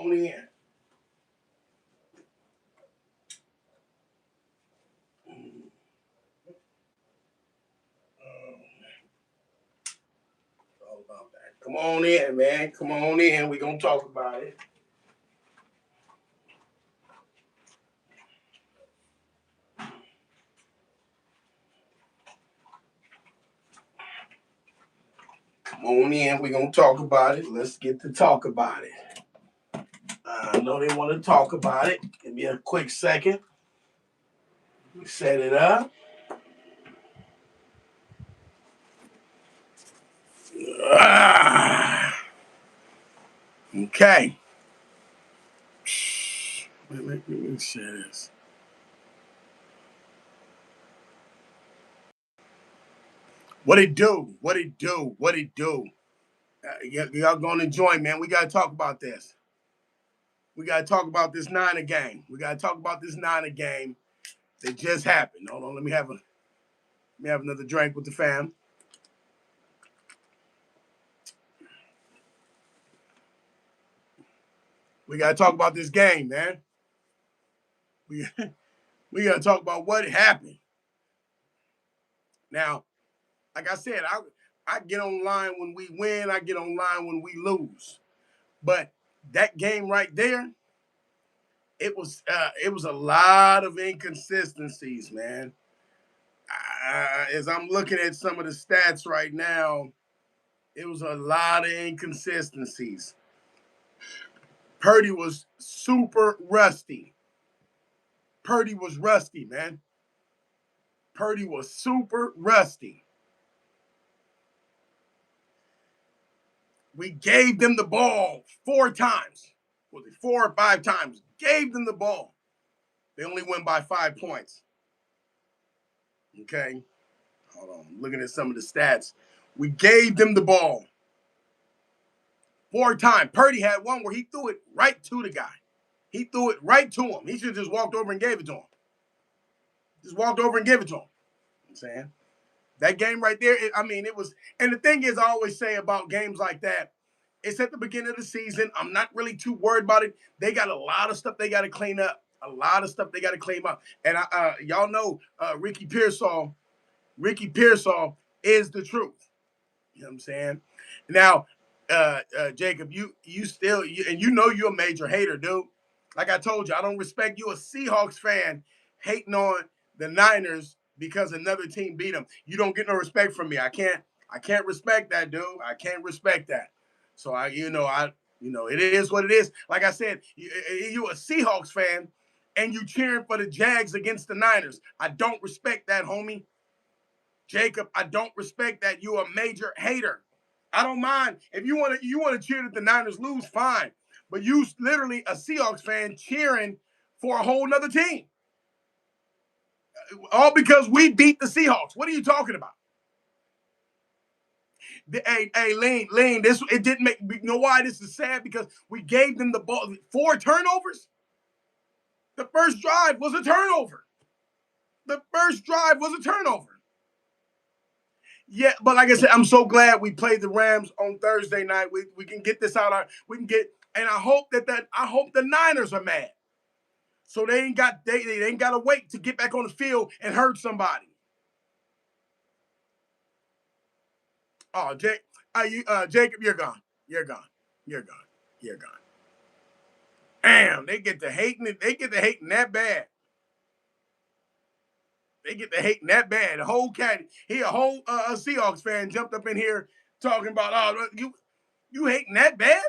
on in. All about that. Come on in, man. Come on in. We're going to talk about it. Come on in. We're going to talk about it. Let's get to talk about it. I know they want to talk about it. Give me a quick second. We set it up. Okay. Let me share this. What it do? What it do? What it do? Y'all gonna enjoy, man. We gotta talk about this. We gotta talk about this Niner game. We gotta talk about this Niner game that just happened. Hold on, let me have another drink with the fam. We gotta talk about this game, man. We we gotta talk about what happened. Now, like I said, I get online when we win. I get online when we lose. But that game right there, it was a lot of inconsistencies, man. As I'm looking at some of the stats right now, it was a lot of inconsistencies. Purdy was super rusty. Purdy was rusty, man. Purdy was super rusty. We gave them the ball 4 times. Was it 4 or 5 times? Gave them the ball. They only win by 5 points. Okay. Hold on. I'm looking at some of the stats. We gave them the ball 4 times. Purdy had one where he threw it right to the guy. He threw it right to him. He should have just walked over and gave it to him. Just walked over and gave it to him. I'm saying that game right there, it was. And the thing is, I always say about games like that, it's at the beginning of the season. I'm not really too worried about it. They got a lot of stuff they got to clean up. A lot of stuff they got to clean up. And y'all know Ricky Pearsall is the truth. You know what I'm saying? Now, Jacob, you know you're a major hater, dude. Like I told you, I don't respect you, a Seahawks fan, hating on the Niners because another team beat them. You don't get no respect from me. I can't respect that, dude. I can't respect that. So it is what it is. Like I said, you a Seahawks fan and you cheering for the Jags against the Niners. I don't respect that, homie. Jacob, I don't respect that. You're a major hater. I don't mind if you want to cheer that the Niners lose, fine. But you literally a Seahawks fan cheering for a whole nother team, all because we beat the Seahawks. What are you talking about? Hey, Lane. This it didn't make. You know why this is sad? Because we gave them the ball 4 turnovers. The first drive was a turnover. Yeah, but like I said, I'm so glad we played the Rams on Thursday night. We can get this out. And I hope the Niners are mad, so they ain't got to wait to get back on the field and hurt somebody. Oh, Jacob, you're gone. You're gone. You're gone. You're gone. Damn, they get to hating it. They get to hating that bad. They get to hating that bad. The whole a whole Seahawks fan jumped up in here talking about, oh, you hating that bad?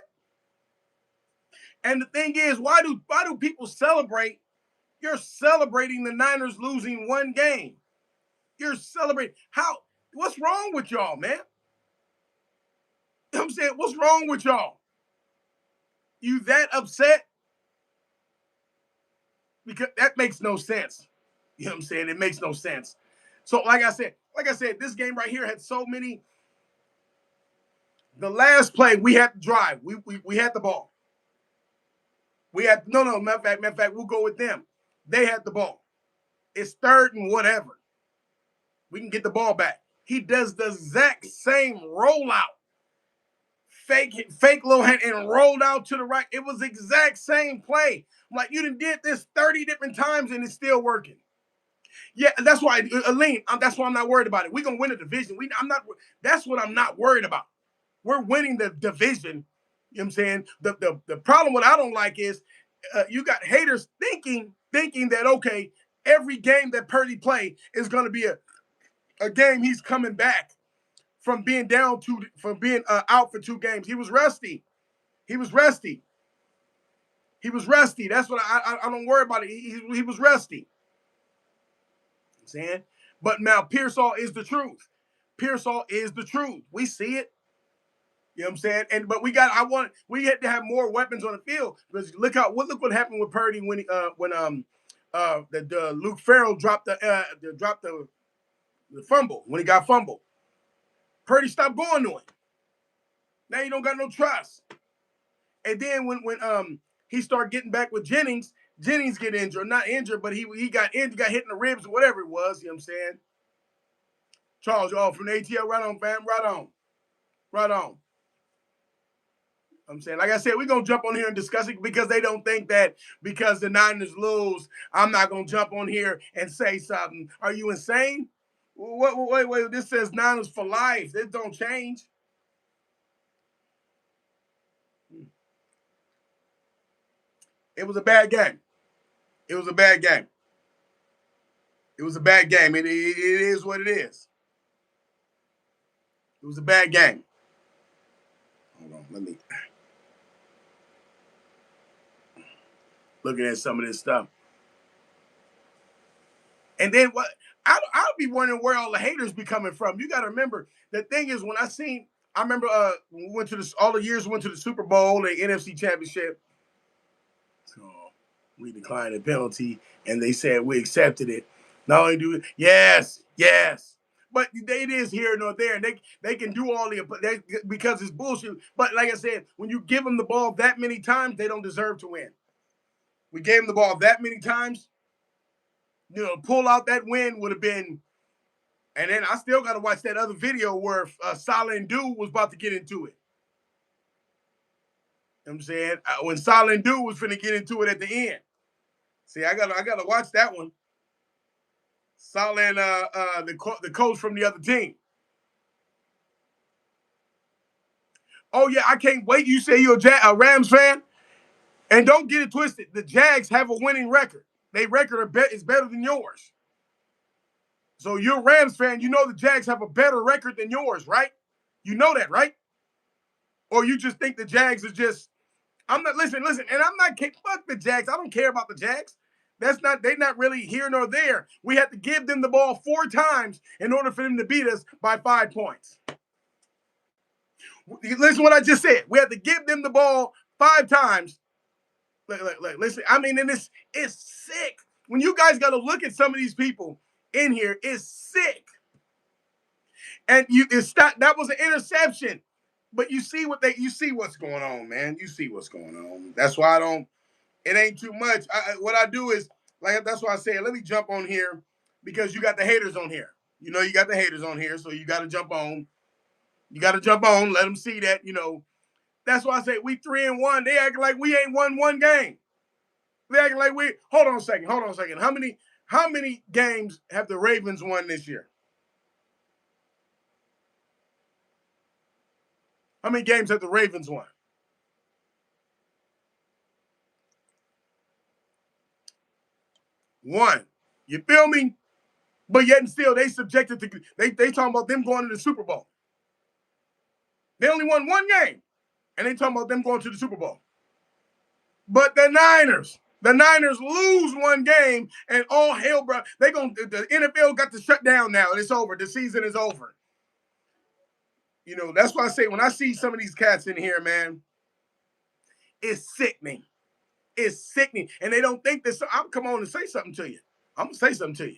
And the thing is, why do people celebrate? You're celebrating the Niners losing 1 game. You're celebrating. What's wrong with y'all, man? You know what I'm saying, what's wrong with y'all? You that upset? Because that makes no sense. You know what I'm saying? It makes no sense. So like I said, this game right here had so many. The last play, we had to drive. We had the ball. Matter of fact, we'll go with them. They had the ball. It's 3rd and whatever. We can get the ball back. He does the exact same rollout. fake little hand and rolled out to the right. It was the exact same play. I'm like, you done did this 30 different times and it's still working. Yeah, that's why, Aline, that's why I'm not worried about it. We're going to win the division. I'm not. That's what I'm not worried about. We're winning the division. You know what I'm saying? The problem, what I don't like is you got haters thinking that, okay, every game that Purdy play is going to be a game he's coming back from being from being out for 2 games. He was rusty. He was rusty. He was rusty. That's what I don't worry about it. He was rusty. You know what I'm saying? But now Pearsall is the truth. Pearsall is the truth. We see it. You know what I'm saying? But we had to have more weapons on the field because look what happened with Purdy when Luke Farrell dropped the fumble when he got fumbled. Purdy stopped going to him. Now you don't got no trust. And then when he started getting back with Jennings get injured, not injured, but he got injured, got hit in the ribs or whatever it was. You know what I'm saying? Charles, y'all from the ATL, right on, fam, right on, right on. I'm saying, like I said, we're going to jump on here and discuss it because they don't think that because the Niners lose, I'm not going to jump on here and say something. Are you insane? Wait. This says Niners for life. This don't change. It was a bad game. It was a bad game. It was a bad game. It is what it is. It was a bad game. Hold on, let me. Looking at some of this stuff. And then what? I'll be wondering where all the haters be coming from. You got to remember, the thing is, when I remember we went to all the years we went to the Super Bowl and NFC Championship. So we declined the penalty, and they said we accepted it. Not only do yes, but it is here nor there, and they can do all because it's bullshit. But like I said, when you give them the ball that many times, they don't deserve to win. We gave them the ball that many times. Pull out that win would have been. And then I still got to watch that other video where Saleh and Dew was about to get into it. You know what I'm saying? When Saleh and Dew was finna get into it at the end. See, I gotta watch that one. Saleh and the coach from the other team. Oh yeah, I can't wait. You say you're a Rams fan, and don't get it twisted. The Jags have a winning record. Their record is better than yours. So you're a Rams fan. You know the Jags have a better record than yours, right? You know that, right? Or you just think the Jags is just. I'm not listen, and I'm not fuck the Jags. I don't care about the Jags. They're not really here nor there. We had to give them the ball 4 times in order for them to beat us by 5 points. Listen what I just said. We had to give them the ball 5 times. Look, listen. I mean, and it's sick. When you guys got to look at some of these people in here, it's sick. And that was an interception. But you see what's going on, man. You see what's going on. That's why it ain't too much. What I do is, that's why I say, let me jump on here because you got the haters on here. You got the haters on here, so you got to jump on. You got to jump on, let them see that, That's why I say we 3-1. They act like we ain't won 1 game. They acting like hold on a second. How many games have the Ravens won this year? How many games have the Ravens won? 1. You feel me? But yet and still, they subjected to they talking about them going to the Super Bowl. They only won 1 game, and they talking about them going to the Super Bowl. But the Niners lose 1 game, and all hell, bro. The NFL got to shut down now. It's over. The season is over. That's why I say when I see some of these cats in here, man, it's sickening. It's sickening. And they don't think this. I'll come on and say something to you. I'm going to say something to you.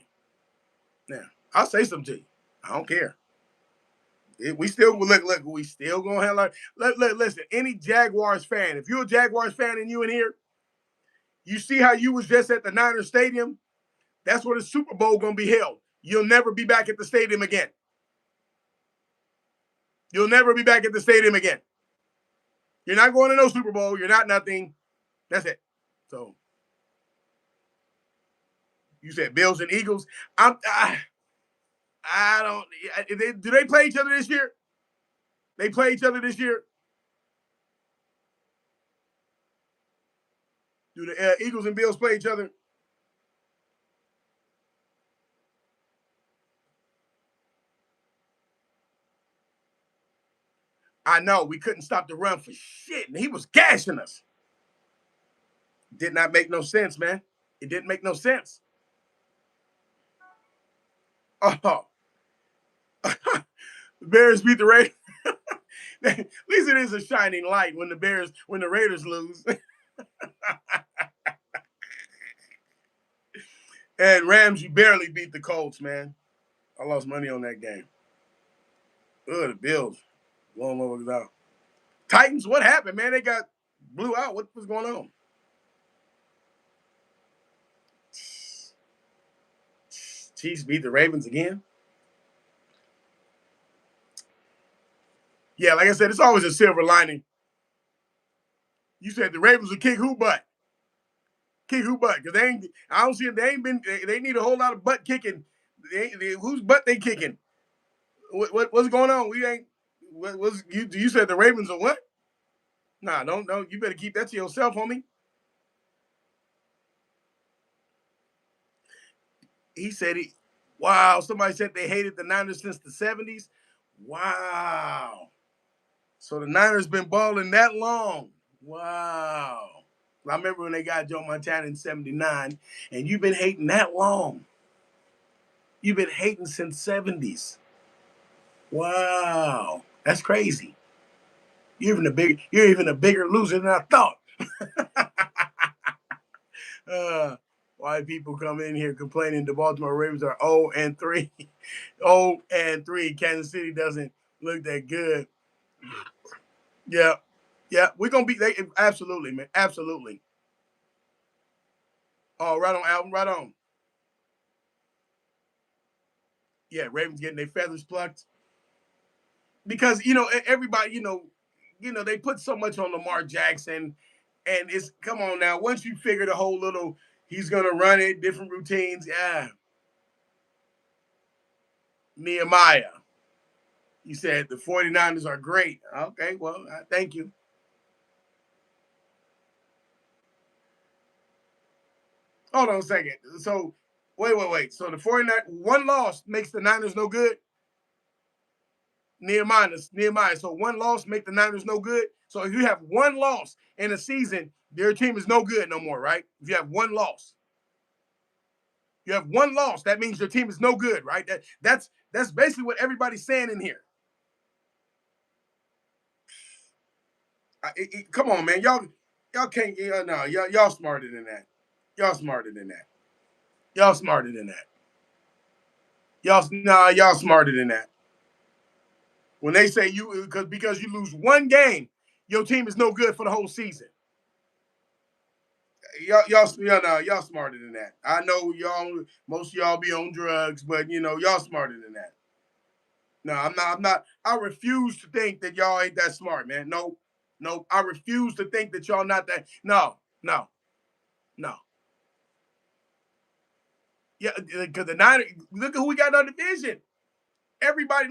Yeah, I'll say something to you. I don't care. We still look. We still gonna have listen. Any Jaguars fan, if you're a Jaguars fan and you in here, you see how you was just at the Niners Stadium. That's where the Super Bowl gonna be held. You'll never be back at the stadium again. You'll never be back at the stadium again. You're not going to no Super Bowl. You're not nothing. That's it. So you said Bills and Eagles. I don't. Do they play each other this year? They play each other this year. Do the Eagles and Bills play each other? I know we couldn't stop the run for shit, and he was gashing us. Did not make no sense, man. It didn't make no sense. Oh, the Bears beat the Raiders. At least it is a shining light when the Raiders lose. And Rams, you barely beat the Colts, man. I lost money on that game. The Bills. Long over out. Titans, what happened, man? They got blew out. What was going on? Chiefs beat the Ravens again. Yeah, like I said, it's always a silver lining. You said the Ravens would kick who butt? Kick who butt? Because they ain't. I don't see them. They ain't been. They need a whole lot of butt kicking. Whose butt they kicking? What's going on? We ain't. What's you said the Ravens are what? Nah, don't. You better keep that to yourself, homie. He said he. Wow, somebody said they hated the Niners since the 70s. Wow. So the Niners been balling that long. Wow. I remember when they got Joe Montana in 79, and you've been hating that long. You've been hating since 70s. Wow. That's crazy. You're even a bigger loser than I thought. Why people come in here complaining the Baltimore Ravens are 0 and 3. 0 and 3. Kansas City doesn't look that good. Yeah. Yeah. We're gonna beat they absolutely, man. Absolutely. Oh, right on, Alvin, right on. Yeah, Ravens getting their feathers plucked. Because, everybody, they put so much on Lamar Jackson. And it's come on now. Once you figure the whole little he's gonna run it, different routines, yeah. Nehemiah. You said the 49ers are great. Okay, well, thank you. Hold on a second. So, wait. So the 49 one loss makes the Niners no good? Nehemiah. So one loss make the Niners no good? So if you have one loss in a season, their team is no good no more, right? If you have one loss. You have one loss, that means your team is no good, right? That's basically what everybody's saying in here. Come on, man. Y'all can't. No, y'all smarter than that. Y'all smarter than that. Y'all smarter than that. Y'all smarter than that. When they say you because you lose one game, your team is no good for the whole season. Y'all smarter than that. I know most of y'all be on drugs, but y'all smarter than that. No, I'm not. I refuse to think that y'all ain't that smart, man. No. I refuse to think that y'all not that. No. Yeah, because the Niners. Look at who we got in our division. Everybody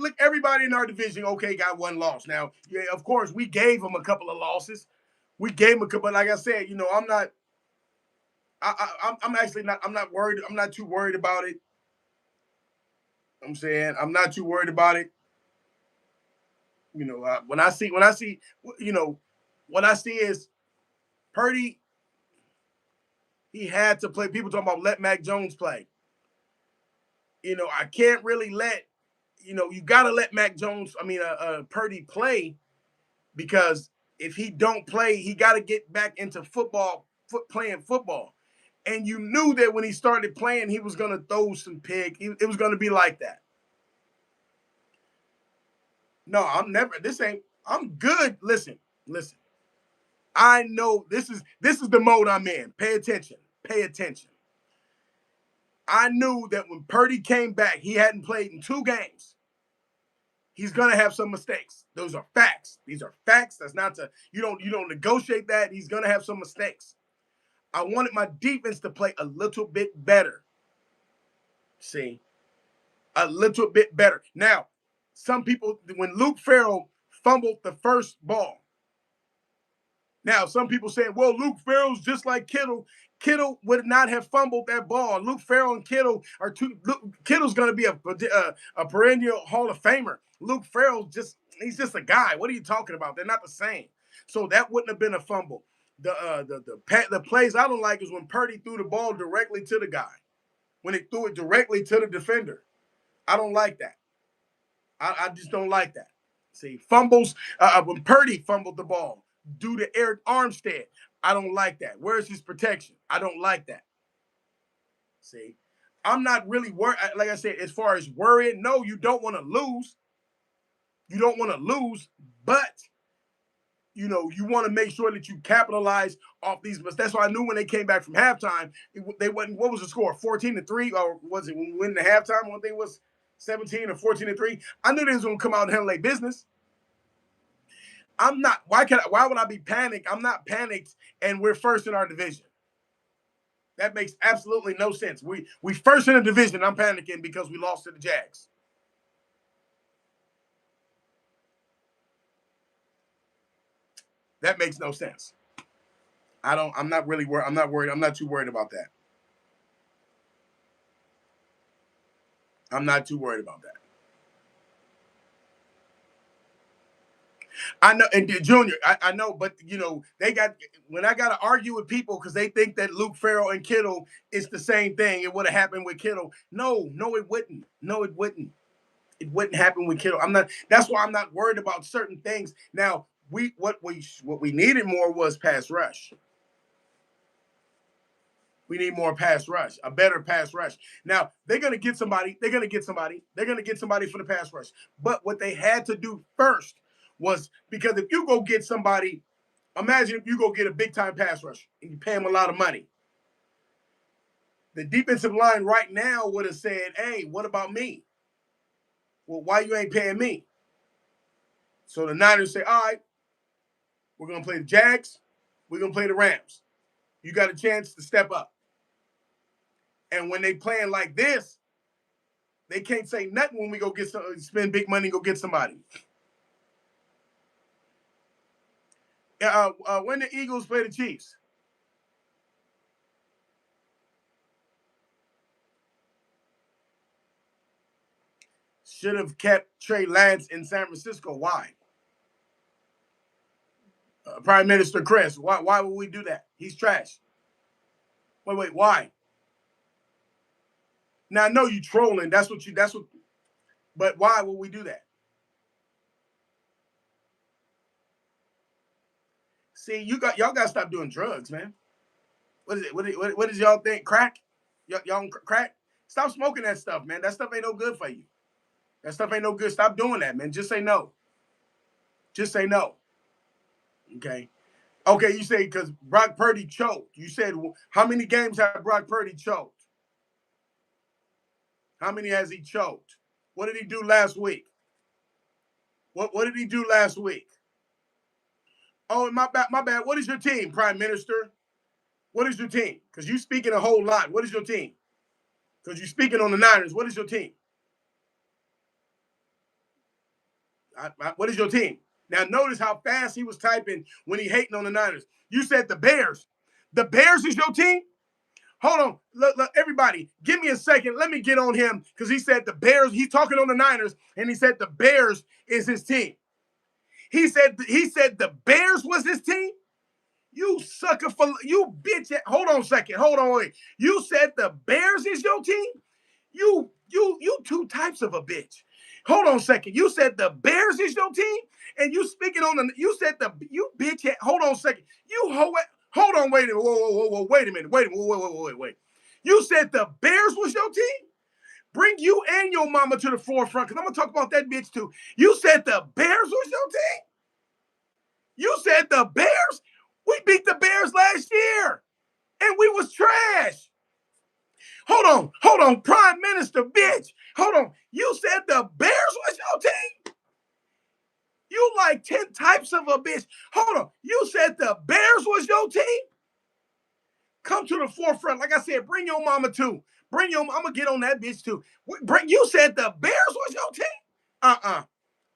in our division. Okay, got one loss. Now, yeah, of course, we gave them a couple of losses. We gave them a couple. But like I said, I'm not. I'm actually not. I'm not worried. I'm not too worried about it. I'm saying I'm not too worried about it. When I see, you know, what I see is Purdy. He had to play. People talking about let Mac Jones play. I can't really let. You got to let Mac Jones. I mean, Purdy play because if he don't play, he got to get back into playing football. And you knew that when he started playing, he was going to throw some pig. It was going to be like that. No, I'm never. This ain't. I'm good. Listen. I know this is the mode I'm in. Pay attention. Pay attention. I knew that when Purdy came back, he hadn't played in 2 games. He's gonna have some mistakes. Those are facts. These are facts. That's not to you don't negotiate that. He's gonna have some mistakes. I wanted my defense to play a little bit better. See, a little bit better. Now, some people, when Luke Farrell fumbled the first ball, now some people saying, well, Luke Farrell's just like Kittle. Kittle would not have fumbled that ball. Luke Farrell and Kittle are two. Kittle's going to be a perennial Hall of Famer. Luke Farrell he's just a guy. What are you talking about? They're not the same. So that wouldn't have been a fumble. The plays I don't like is when Purdy threw the ball directly to the guy. When he threw it directly to the defender. I don't like that. I just don't like that. See, fumbles, when Purdy fumbled the ball due to Eric Armstead, I don't like that. Where's his protection? I don't like that. See, I'm not really worried. Like I said, as far as worrying, no, you don't want to lose. You don't want to lose, but you want to make sure that you capitalize off these. But that's why I knew when they came back from halftime, they wasn't. What was the score? 14-3, or was it when we went into halftime? One thing was 17 or 14-3. I knew they was gonna come out and handle their business. I'm not. Why would I be panicked? I'm not panicked, and we're first in our division. That makes absolutely no sense. We first in the division. I'm panicking because we lost to the Jags. That makes no sense. I'm not really worried. I'm not worried. I'm not too worried about that. I'm not too worried about that. I know, and Junior, I know, but they got when I got to argue with people because they think that Luke Farrell and Kittle is the same thing. It would have happened with Kittle. No, it wouldn't. No, it wouldn't. It wouldn't happen with Kittle. I'm not. That's why I'm not worried about certain things. Now, what we needed more was pass rush. We need more pass rush, a better pass rush. Now, they're going to get somebody. They're going to get somebody. They're going to get somebody for the pass rush. But what they had to do first was, because if you go get somebody, imagine if you go get a big-time pass rush and you pay them a lot of money. The defensive line right now would have said, hey, what about me? Well, why you ain't paying me? So the Niners say, all right, we're going to play the Jags. We're going to play the Rams. You got a chance to step up. And when they playing like this, they can't say nothing when we go spend big money and go get somebody. When the Eagles play the Chiefs? Should have kept Trey Lance in San Francisco. Why? Prime Minister Chris, why would we do that? He's trash. Wait, why? Now I know you trolling. That's what. But why would we do that? See, y'all got to stop doing drugs, man. What is it? What does y'all think? Crack? Y'all crack? Stop smoking that stuff, man. That stuff ain't no good for you. That stuff ain't no good. Stop doing that, man. Just say no. Just say no. Okay. Okay, you say because Brock Purdy choked. You said, how many games have Brock Purdy choked? How many has he choked? What did he do last week? What did he do last week? Oh, my bad. What is your team, Prime Minister? What is your team? Because you speaking a whole lot. What is your team? Because you're speaking on the Niners. What is your team? What is your team? Now, notice how fast he was typing when he hating on the Niners. You said the Bears. The Bears is your team? Hold on. Look, everybody, give me a second. Let me get on him because he said the Bears. He's talking on the Niners, and he said the Bears is his team. He said the Bears was his team? You sucker for you bitch. Hold on a second. Hold on. Wait. You said the Bears is your team? You two types of a bitch. Hold on a second. You said the Bears is your team? And you speaking on the you said you bitch. Hold on a second. Hold on, wait a minute. Whoa, wait a minute. Wait. You said the Bears was your team? Bring you and your mama to the forefront, because I'm gonna talk about that bitch too. You said the Bears was your team? You said the Bears? We beat the Bears last year, and we was trash. Hold on, Prime Minister, bitch. Hold on. You said the Bears was your team? You like 10 types of a bitch. Hold on. You said the Bears was your team? Come to the forefront. Like I said, bring your mama too. I'm gonna get on that bitch too. You said the Bears was your team? Uh-uh.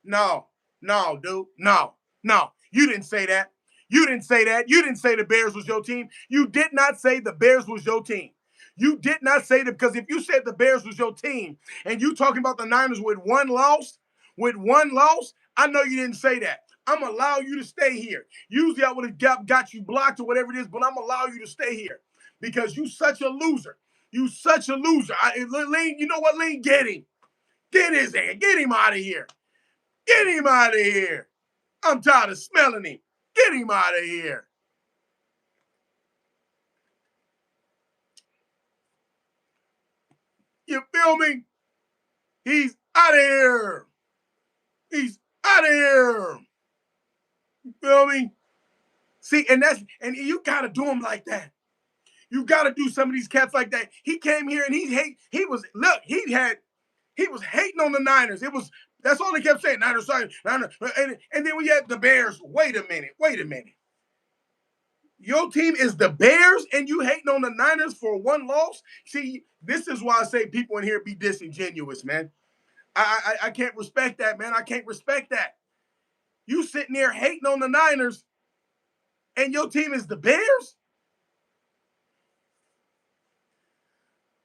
No, no, dude. No, no. You didn't say that. You didn't say that. You didn't say the Bears was your team. You did not say the Bears was your team. You did not say that, because if you said the Bears was your team and you talking about the Niners with one loss, I know you didn't say that. I'm gonna allow you to stay here. Usually I would have got you blocked or whatever it is, but I'm gonna allow you to stay here because you such a loser. You such a loser. Lean, you know what, Lean? Get him. Get his hand. Get him out of here. Get him out of here. I'm tired of smelling him. Get him out of here. You feel me? He's out of here. He's out of here. You feel me? See, and you gotta do him like that. You gotta do some of these cats like that. He came here and he was hating on the Niners. That's all he kept saying. Niners, Niners. And then we had the Bears. Wait a minute. Your team is the Bears and you hating on the Niners for one loss? See, this is why I say people in here be disingenuous, man. I can't respect that, man. I can't respect that. You sitting there hating on the Niners and your team is the Bears?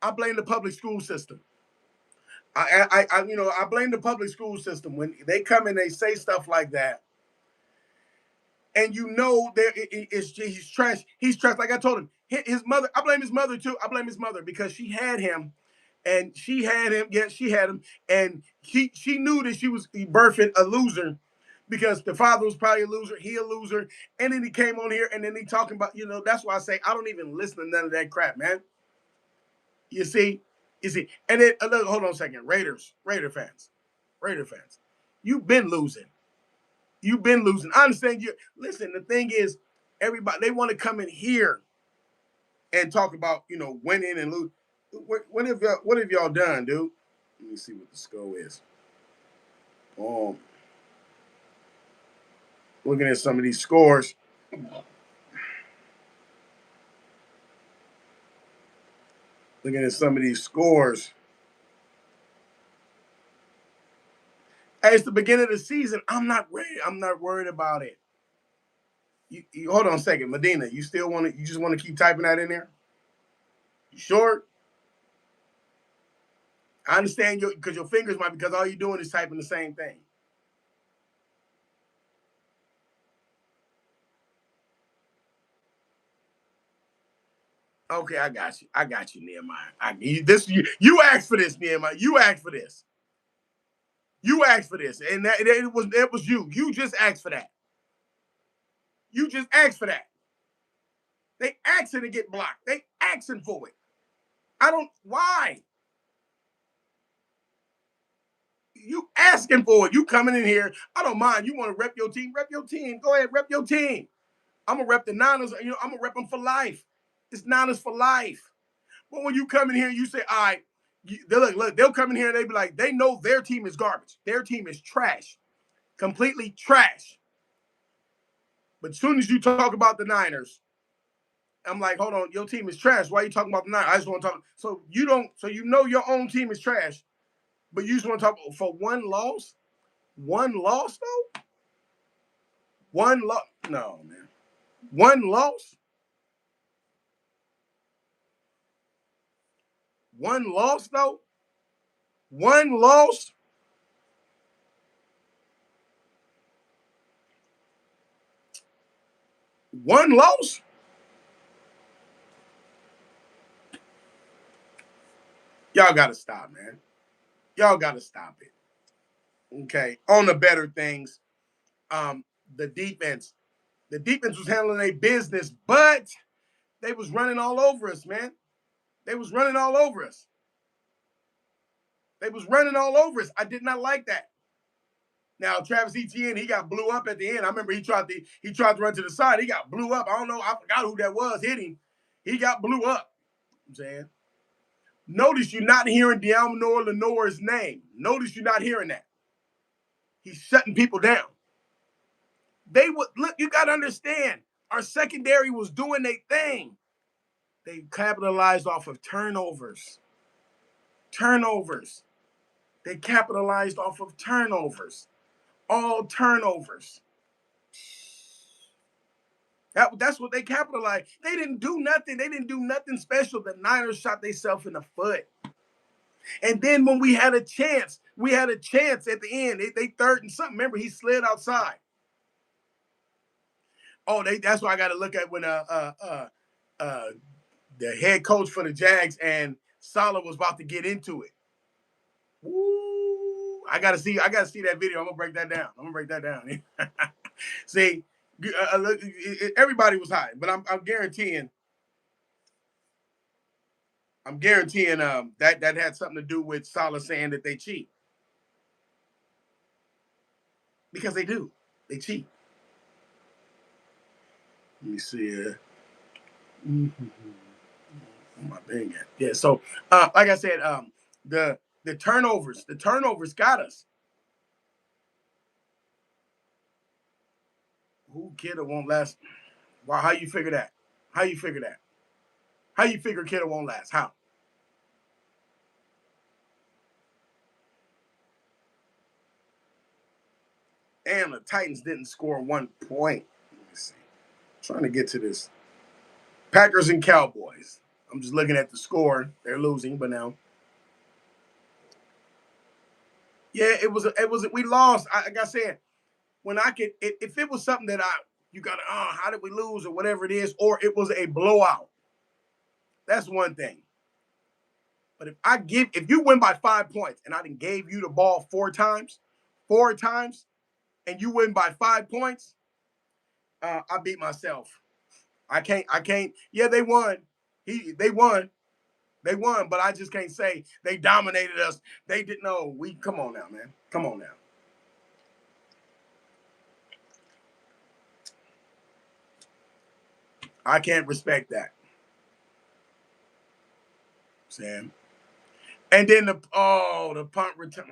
I blame the public school system. I blame the public school system when they come and they say stuff like that. And he's trash. He's trash. Like I told him, his mother. I blame his mother too. I blame his mother because she had him, and she had him. Yeah, she had him, and she knew that she was birthing a loser, because the father was probably a loser. He a loser, and then he came on here, and then he talking about. That's why I say I don't even listen to none of that crap, man. You see, and then hold on a second, Raider fans, you've been losing. You've been losing. I understand you. Listen, the thing is, everybody, they want to come in here and talk about, winning and lose. What have y'all done, dude? Let me see what the score is. Looking at some of these scores. Looking at some of these scores. Hey, it's the beginning of the season. I'm not worried about it. You hold on a second, Medina. You just want to keep typing that in there? You sure? I understand because your fingers might, because all you're doing is typing the same thing. Okay, I got you. Nehemiah. You asked for this, Nehemiah. You asked for this. And it was you. You just asked for that. You just asked for that. They asking to get blocked. They asking for it. I don't. Why? You asking for it. You coming in here. I don't mind. You want to rep your team? Rep your team. Go ahead, rep your team. I'm gonna rep the Niners. I'm gonna rep them for life. It's Niners for life. But when you come in here, you say, all right, look, they'll come in here and they be like, they know their team is garbage. Their team is trash. Completely trash. But as soon as you talk about the Niners, I'm like, hold on, your team is trash. Why are you talking about the Niners? I just want to talk. So you know your own team is trash, but you just want to talk for one loss? One loss, though? One loss? No, man. One loss? One loss, though? One loss? One loss? Y'all got to stop, man. Y'all got to stop it. Okay. On the better things, the defense. The defense was handling their business, but they was running all over us, man. They was running all over us. They was running all over us. I did not like that. Now, Travis Etienne, he got blew up at the end. I remember he tried to run to the side. He got blew up. I don't know. I forgot who that was. Hit him. He got blew up. I'm saying. Notice you're not hearing Deommodore Lenoir's name. Notice you're not hearing that. He's shutting people down. They would look. You got to understand. Our secondary was doing their thing. They capitalized off of turnovers. Turnovers. They capitalized off of turnovers. All turnovers. That's what they capitalized. They didn't do nothing. They didn't do nothing special. The Niners shot themselves in the foot. And then when we had a chance at the end. They third and something. Remember, he slid outside. Oh, that's why I got to look at when uh the head coach for the Jags and Salah was about to get into it. Woo! I gotta see that video. I'm gonna break that down. See, look, everybody was high, but I'm guaranteeing that had something to do with Salah saying that they cheat, because they do. They cheat. Let me see. My thing at? Yeah. So, like I said, the turnovers got us. Who kid won't last? Wow, how you figure that? How you figure that? How you figure kid won't last? How? And the Titans didn't score 1 point. Let me see. I'm trying to get to this. Packers and Cowboys. I'm just looking at the score. They're losing, but now. Yeah, we lost. Like I said, when I could, if it was something that you got to, how did we lose or whatever it is, or it was a blowout, that's one thing. But if you win by 5 points and I done gave you the ball four times, and you win by 5 points, I beat myself. I can't. Yeah, they won. They won. They won, but I just can't say they dominated us. They didn't know. Come on now, man. Come on now. I can't respect that. Sam. And then the punt return.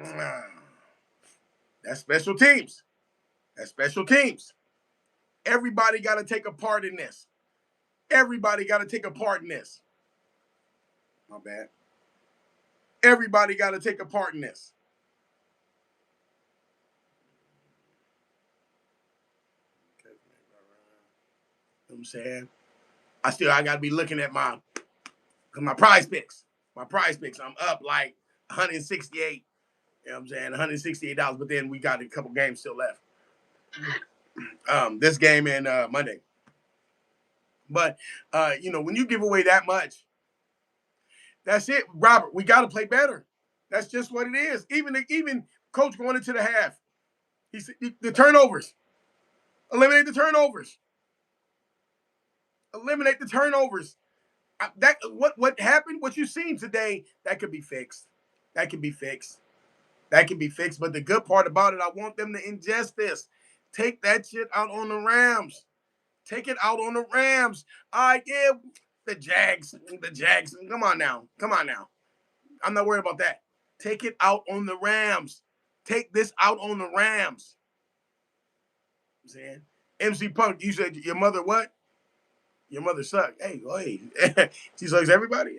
That's special teams. That's special teams. Everybody got to take a part in this. Everybody got to take a part in this. My bad. Everybody got to take a part in this. You know what I'm saying? I got to be looking at my prize picks. My prize picks. I'm up like 168. You know what I'm saying? $168, but then we got a couple games still left. This game and Monday. But when you give away that much, that's it, Robert. We got to play better. That's just what it is. Even coach going into the half, he said the turnovers. Eliminate the turnovers. Eliminate the turnovers. That what happened? What you seen today? That could be fixed. That can be fixed. That can be fixed. But the good part about it, I want them to ingest this. Take that shit out on the Rams. Take it out on the Rams. All right, yeah, the Jags. The Jags. Come on now. Come on now. I'm not worried about that. Take it out on the Rams. Take this out on the Rams. I'm saying, MC Punk, you said your mother what? Your mother sucked. Hey, she sucks everybody.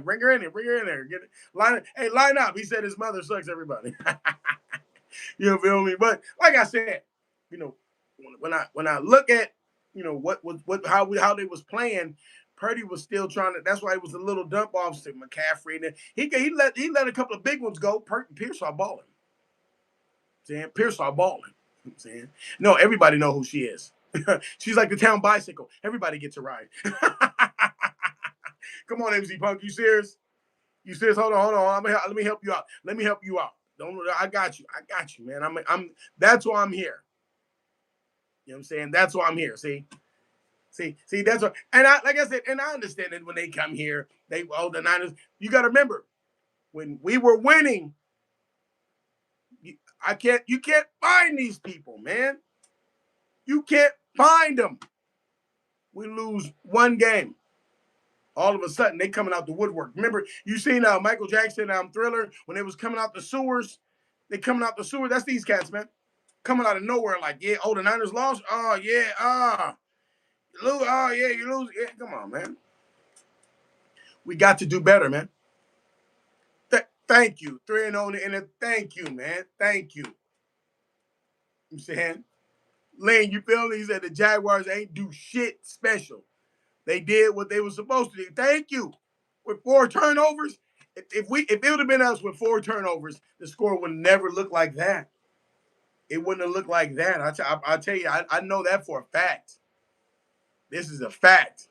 Bring her in there. Bring her in there. Get it. Line up. He said his mother sucks everybody. You feel me? But like I said, you know, when I look at how they was playing, Purdy was still trying to. That's why it was a little dump off to McCaffrey. And he let a couple of big ones go. Pierce are balling. Saying Pierce are balling. I'm saying no, everybody know who she is. She's like the town bicycle. Everybody gets a ride. Come on, MC Punk. You serious? You serious? Hold on. Let me help you out. Don't. I got you, man. I'm. That's why I'm here. You know what I'm saying? That's why I'm here. See. That's what. And like I said, and I understand that when they come here, the Niners. You got to remember when we were winning. You can't find these people, man. You can't find them. We lose one game. All of a sudden, they coming out the woodwork. Remember, you seen Michael Jackson Thriller when they was coming out the sewers? They coming out the sewer. That's these cats, man. coming out of nowhere like, yeah, oh, the Niners lost? Oh, yeah, you lose. Oh, yeah, you lose. Yeah, come on, man. We got to do better, man. Thank you. 3-0 in the thank you, man. Thank you. You saying? Lane, you feel me? He said the Jaguars ain't do shit special. They did what they were supposed to do. Thank you. With 4 turnovers, if it would have been us with 4 turnovers, the score would never look like that. It wouldn't have looked like that. I tell you, I know that for a fact. This is a fact.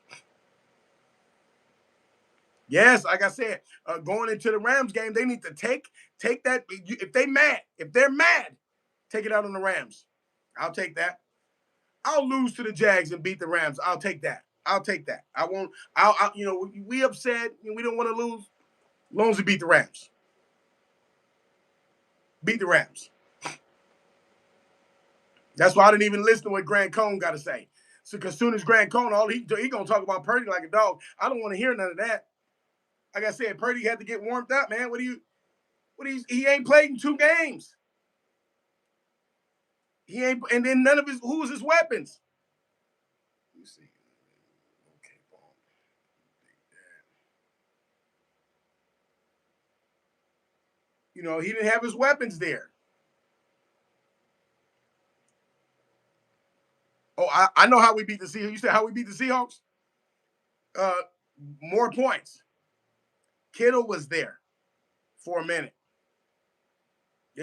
Yes, like I said, going into the Rams game, they need to take that. If they're mad, take it out on the Rams. I'll take that. I'll lose to the Jags and beat the Rams. I'll take that. I'll take that. I won't. We upset. We don't want to lose. As long as we beat the Rams. Beat the Rams. That's why I didn't even listen to what Grant Cohn got to say. So, because soon as Grant Cohn, all he gonna talk about Purdy like a dog. I don't want to hear none of that. Like I said, Purdy had to get warmed up, man. He ain't played in 2 games. He ain't, and then who's his weapons? Let me see. Okay, ball. He didn't have his weapons there. Oh, I know how we beat the Seahawks. You said how we beat the Seahawks? Uh, More points. Kittle was there for a minute.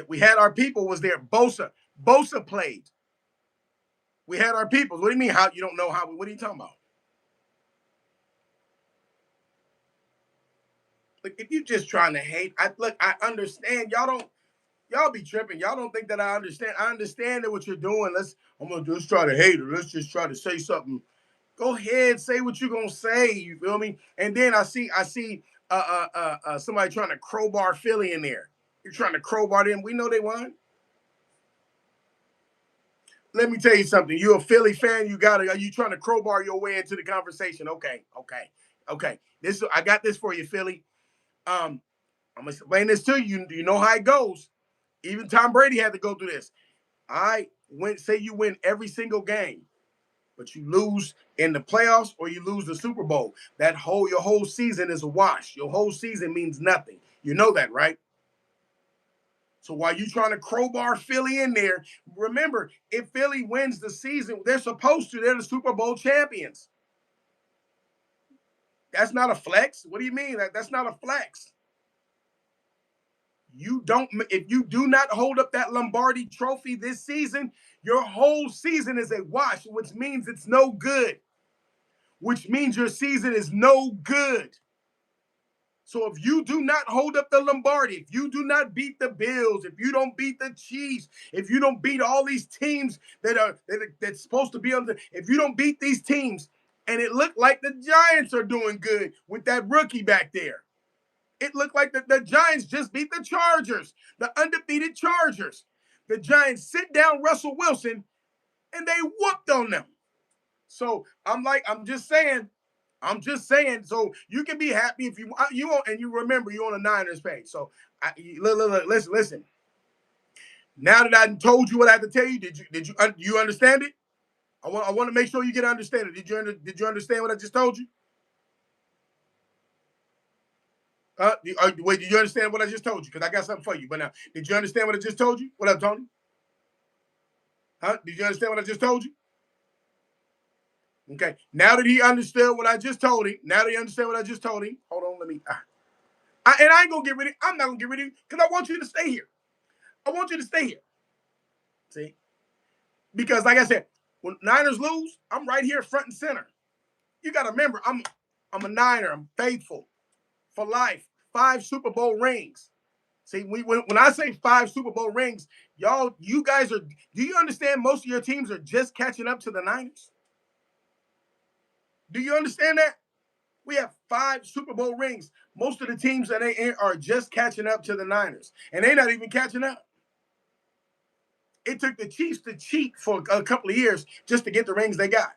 We had our people was there. Bosa played. We had our people. What do you mean? How you don't know how? What are you talking about? Like, if you just trying to hate, I understand. Y'all be tripping. Y'all don't think that I understand. I understand that what you're doing. I'm gonna just try to hate her. Let's just try to say something. Go ahead, say what you're gonna say. You feel me? And then I see somebody trying to crowbar Philly in there. You're trying to crowbar them. We know they won. Let me tell you something. You're a Philly fan. Are you trying to crowbar your way into the conversation? Okay. I got this for you, Philly. I'm gonna explain this to you. You know how it goes. Even Tom Brady had to go through this. Say you win every single game, but you lose in the playoffs or you lose the Super Bowl. Your whole season is a wash. Your whole season means nothing. You know that, right? So while you trying to crowbar Philly in there, remember, if Philly wins the season, they're the Super Bowl champions. That's not a flex. What do you mean? That's not a flex. If you do not hold up that Lombardi trophy this season, your whole season is a wash, which means it's no good. Which means your season is no good. So if you do not hold up the Lombardi, if you do not beat the Bills, if you don't beat the Chiefs, if you don't beat all these teams that's supposed to be if you don't beat these teams, and it looked like the Giants are doing good with that rookie back there. It looked like the Giants just beat the Chargers, the undefeated Chargers. The Giants sit down Russell Wilson, and they whooped on them. So I'm just saying. So you can be happy if and you remember you're on a Niners page. So listen. Now that I told you what I had to tell you, do you understand it? I want to make sure you get understanding. Did you understand what I just told you? Wait, did you understand what I just told you? Because I got something for you. But now, did you understand what I just told you? What up, Tony? Huh? Did you understand what I just told you? Okay. Now that he understood what I just told him, hold on, let me. And I ain't gonna get rid of. I'm not gonna get rid of you because I want you to stay here. I want you to stay here. See, because like I said, when Niners lose, I'm right here front and center. You got to remember, I'm a Niner. I'm faithful for life. 5 Super Bowl rings. See, when I say 5 Super Bowl rings, you guys are. Do you understand? Most of your teams are just catching up to the Niners. Do you understand that? We have 5 Super Bowl rings. Most of the teams that are just catching up to the Niners, and they're not even catching up. It took the Chiefs to cheat for a couple of years just to get the rings they got.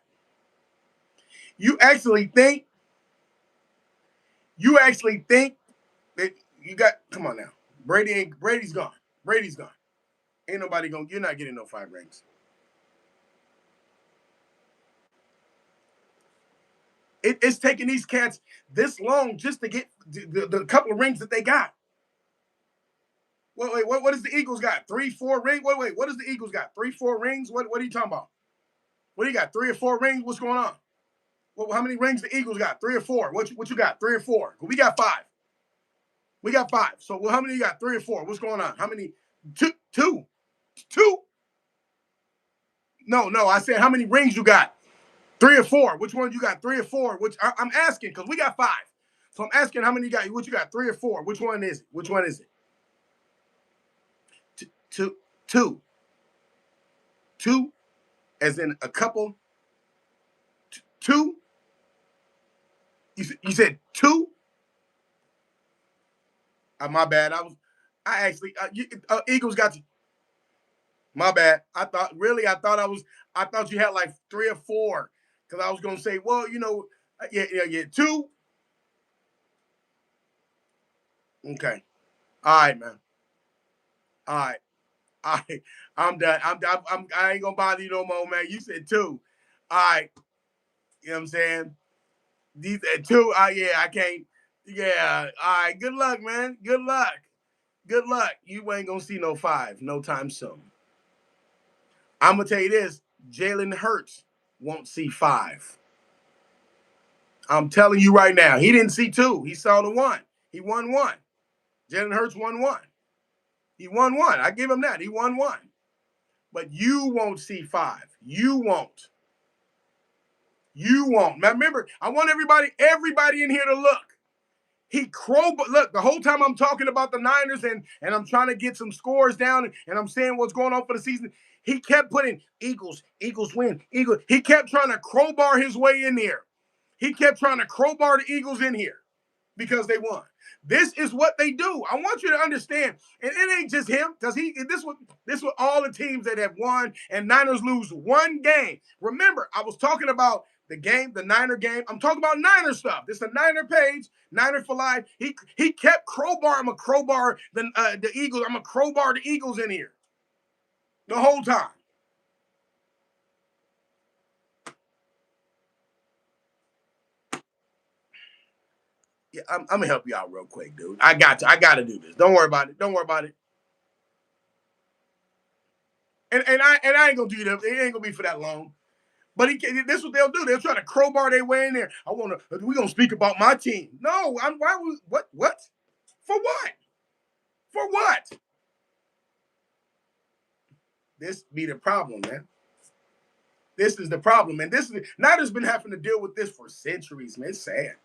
You actually think that you got? Come on now, Brady's gone. Brady's gone. Ain't nobody gonna. You're not getting no 5 rings. It's taking these cats this long just to get the couple of rings that they got. Wait, what does the Eagles got? 3, 4 rings? Wait, what does the Eagles got? 3, 4 rings? What are you talking about? What do you got? 3 or 4 rings? What's going on? Well, how many rings the Eagles got? 3 or 4? What you got? 3 or 4? We got 5. We got 5. So how many you got? 3 or 4? What's going on? How many? Two. Two? No. I said how many rings you got? 3 or 4? Which one you got? 3 or 4? Which I'm asking because we got 5. So I'm asking how many you got? What you got? 3 or 4? Which one is it? Which one is it? Two. Two. Two, as in a couple. Two. You said 2? My bad. I actually Eagles got you. My bad. I thought you had like 3 or 4 because I was gonna say, well, yeah. 2. Okay. All right, man. All right. All right. I'm done. I ain't gonna bother you no more, man. You said 2. All right. You know what I'm saying? These 2. Yeah, I can't. Yeah. All right. Good luck, man. Good luck. Good luck. You ain't gonna see no 5 no time soon. I'm gonna tell you this: Jalen Hurts won't see 5. I'm telling you right now. He didn't see 2. He saw the 1. He won 1. Jalen Hurts won 1. He won 1. I give him that. He won 1. But you won't see 5. You won't. You won't. Now remember, I want everybody in here to look. Look, the whole time I'm talking about the Niners and I'm trying to get some scores down and I'm saying what's going on for the season, he kept putting Eagles win, Eagles. He kept trying to crowbar his way in there. He kept trying to crowbar the Eagles in here because they won. This is what they do. I want you to understand, and it ain't just him, because this was all the teams that have won, and Niners lose one game. Remember, I was talking about the game, the Niner game. I'm talking about Niner stuff. This is a Niner page, Niner for life. He kept crowbar. I'm a crowbar the Eagles. I'm a crowbar the Eagles in here the whole time. Yeah, I'm gonna help you out real quick, dude. I got to do this. Don't worry about it. Don't worry about it. And I ain't gonna do that. It ain't gonna be for that long. But this is what they'll do. They'll try to crowbar their way in there. We're gonna speak about my team. No, what? For what? For what? This be the problem, man. This is the problem, and Niners been having to deal with this for centuries, man. It's sad.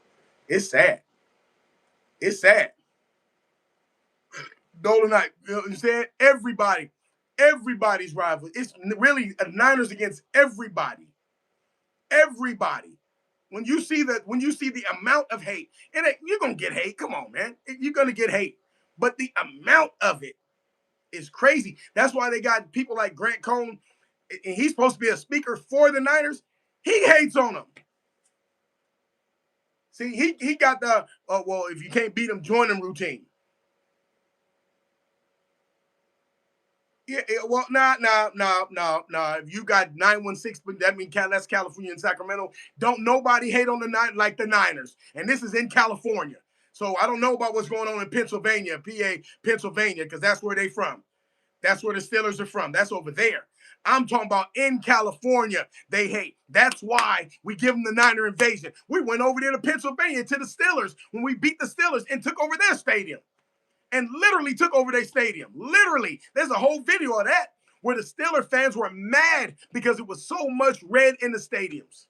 It's sad. It's sad. Dolan, you know what I'm saying? Everybody's rival. It's really Niners against everybody. Everybody. When you see the amount of hate, you're gonna get hate. Come on, man. You're gonna get hate. But the amount of it is crazy. That's why they got people like Grant Cohn, and he's supposed to be a speaker for the Niners. He hates on them. See, he got the well, if you can't beat them, join them routine. Yeah, well, nah. If you got 916, but that means that's California and Sacramento. Don't nobody hate on the like the Niners, and this is in California. So I don't know about what's going on in Pennsylvania, PA, Pennsylvania, because that's where they from. That's where the Steelers are from. That's over there. I'm talking about in California, they hate. That's why we give them the Niner invasion. We went over there to Pennsylvania to the Steelers when we beat the Steelers and took over their stadium. And literally took over their stadium. Literally. There's a whole video of that where the Steeler fans were mad because it was so much red in the stadiums.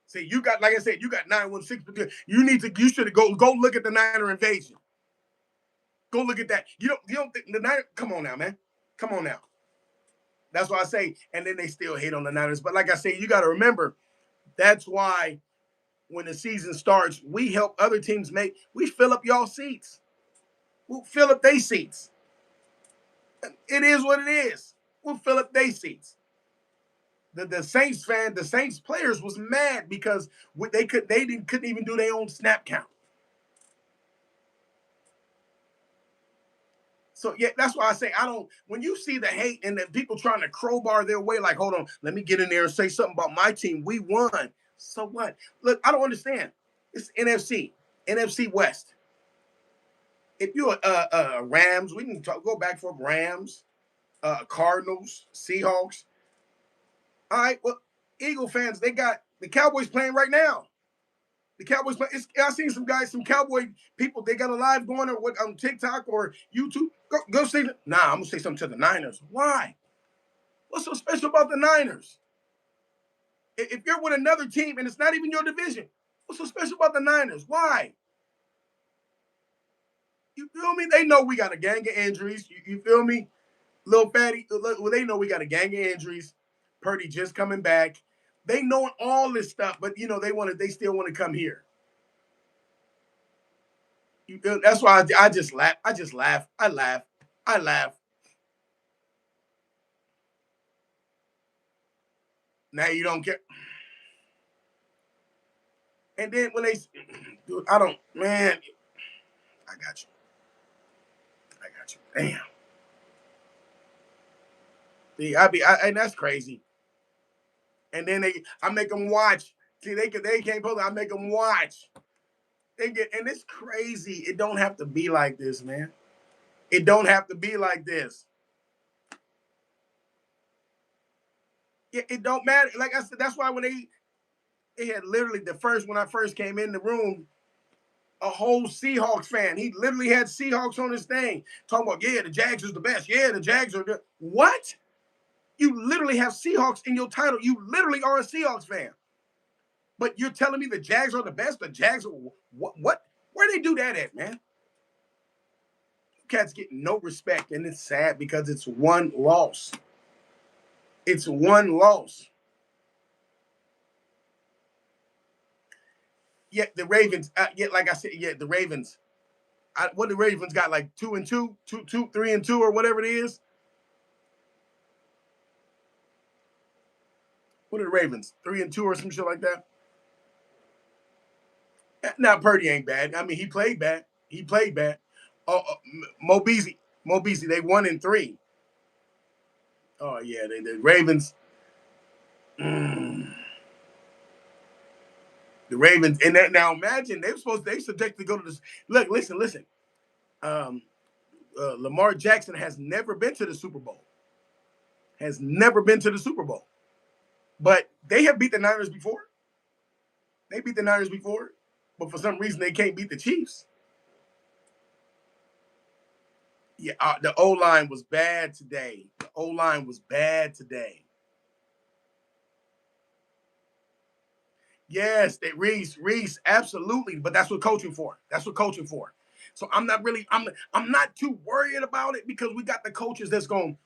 See, you got, like I said, you got 916. You should go look at the Niner invasion. Go look at that. You don't think the Niner, come on now, man. Come on now. That's why I say, and then they still hate on the Niners. But like I say, you got to remember, that's why when the season starts, we help other teams we fill up y'all seats. We'll fill up their seats. It is what it is. We'll fill up their seats. The Saints players was mad because couldn't even do their own snap count. So yeah, that's why I say I don't. When you see the hate and the people trying to crowbar their way, like, hold on, let me get in there and say something about my team. We won. So what? Look, I don't understand. It's NFC West. If you're Rams, we can go back for Rams, Cardinals, Seahawks. All right, well, Eagle fans, they got the Cowboys playing right now. The Cowboys play. I seen some guys, some Cowboy people. They got a live going or what on TikTok or YouTube. Go say. Nah, I'm gonna say something to the Niners. Why? What's so special about the Niners? If you're with another team and it's not even your division, what's so special about the Niners? Why? You feel me? They know we got a gang of injuries. You feel me? Little fatty. Well, they know we got a gang of injuries. Purdy just coming back. They know all this stuff, but they still want to come here. That's why I just laugh. I just laugh. I laugh. I laugh. Now you don't care. And then when they, dude, I don't, man, I got you. I got you. Damn. See, and that's crazy. And then I make them watch. See, they can't post. I make them watch. And it's crazy. It don't have to be like this, man. It don't have to be like this. It don't matter. Like I said, that's why when they had literally when I first came in the room, a whole Seahawks fan. He literally had Seahawks on his thing, talking about, yeah, the Jags is the best. Yeah, the Jags are good. What? You literally have Seahawks in your title. You literally are a Seahawks fan. But you're telling me the Jags are the best? The Jags are what? Where they do that at, man? Cats get no respect, and it's sad because it's one loss. It's one loss. Yet the Ravens, yet like I said, the Ravens. What the Ravens got, like 2-2, 3-2, or whatever it is. What are the Ravens? 3-2 or some shit like that. Now Purdy ain't bad. I mean, he played bad. He played bad. Mo Beasley, they 1-3. Oh yeah, the Ravens. Mm, the Ravens, and that, now imagine they subject to go to this. Look, listen. Um, Lamar Jackson has never been to the Super Bowl. Has never been to the Super Bowl, but they have beat the Niners before. They beat the Niners before, but for some reason they can't beat the Chiefs. Yeah, the O line was bad today. The O line was bad today. Yes, they Reese, absolutely. But that's what coaching for. That's what coaching for. So I'm not too worried about it because we got the coaches that's going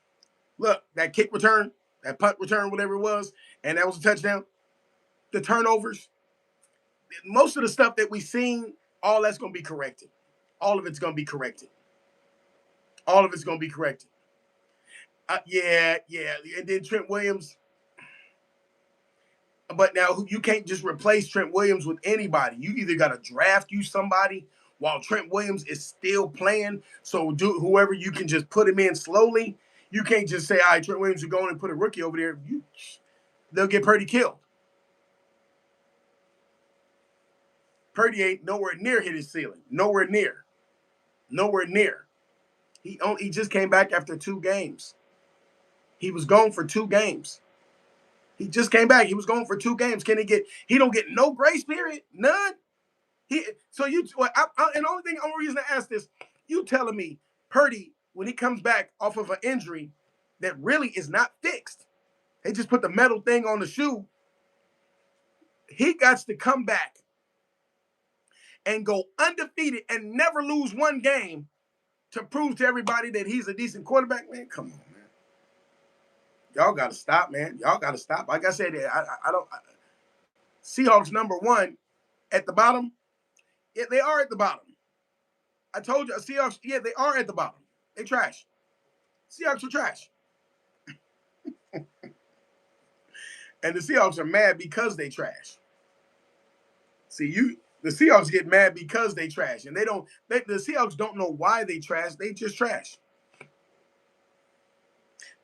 look that kick return, that punt return, whatever it was, and that was a touchdown. The turnovers, most of the stuff that we seen, all that's going to be corrected. All of it's going to be corrected. All of it's going to be corrected. Yeah. And then Trent Williams. But now you can't just replace Trent Williams with anybody. You either got to draft you somebody while Trent Williams is still playing. So do whoever you can just put him in slowly. You can't just say, all right, Trent Williams, you're going and put a rookie over there. They'll get Purdy killed. Purdy ain't nowhere near hit his ceiling. Nowhere near. Nowhere near. He just came back after 2 games. He was gone for 2 games. He just came back. He was gone for 2 games. He don't get no grace period? None. And the only reason I ask this, you telling me Purdy, when he comes back off of an injury that really is not fixed, they just put the metal thing on the shoe, he got to come back and go undefeated and never lose 1 game to prove to everybody that he's a decent quarterback. Man, come on, man. Y'all got to stop, man. Y'all got to stop. Like I said, I don't. Seahawks #1 at the bottom. Yeah, they are at the bottom. I told you, Seahawks. Yeah, they are at the bottom. They trash. Seahawks are trash. And the Seahawks are mad because they trash. The Seahawks get mad because they trash, and the Seahawks don't know why they trash. They just trash.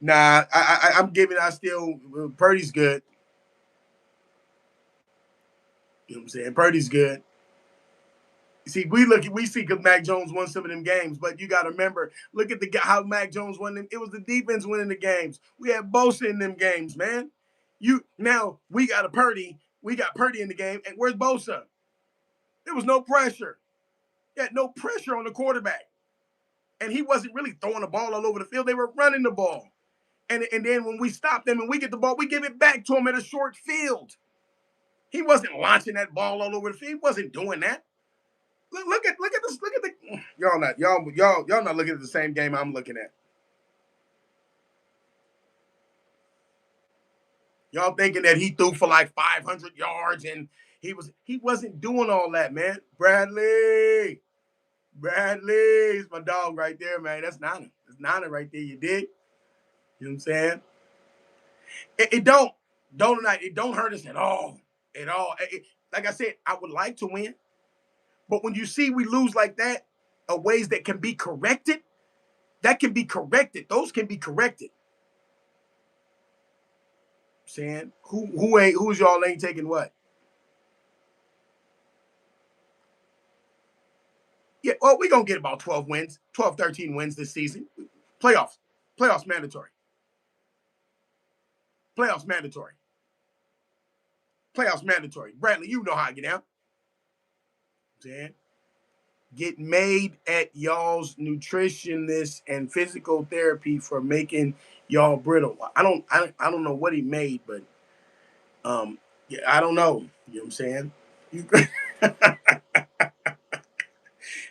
Nah, I'm giving. I still Purdy's good. You know what I'm saying? Purdy's good. See, we see because Mac Jones won some of them games, but you got to remember, look at how Mac Jones won them. It was the defense winning the games. We had Bosa in them games, man. Now we got a Purdy. We got Purdy in the game, and where's Bosa? There was no pressure. He had no pressure on the quarterback, and he wasn't really throwing the ball all over the field. They were running the ball, and then when we stop them and we get the ball, we give it back to him at a short field. He wasn't launching that ball all over the field. He wasn't doing that. Look at this. Look at the y'all not looking at the same game I'm looking at. Y'all thinking that he threw for like 500 yards and he wasn't doing all that, man. Bradley's my dog right there, man. That's Nana. That's Nana right there. You dig? You know what I'm saying? It don't hurt us at all. At all. Like I said, I would like to win, but when you see we lose like that, ways that can be corrected, that can be corrected. Those can be corrected. Saying who's y'all ain't taking what? Yeah, well, we're gonna get about 12 wins, 12, 13 wins this season. Playoffs. Playoffs mandatory. Playoffs mandatory. Playoffs mandatory. Bradley, you know how I get down. Saying get made at y'all's nutritionist and physical therapy for making y'all brittle. I don't know what he made, but yeah, I don't know. You know what I'm saying? You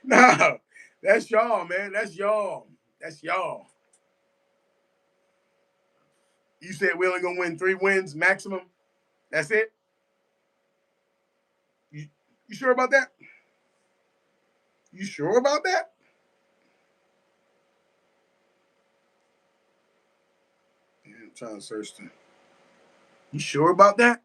No, that's y'all, man. That's y'all. That's y'all. You said we're only gonna win 3 wins maximum. That's it. You sure about that? You sure about that? Yeah, I'm trying to search them. You sure about that?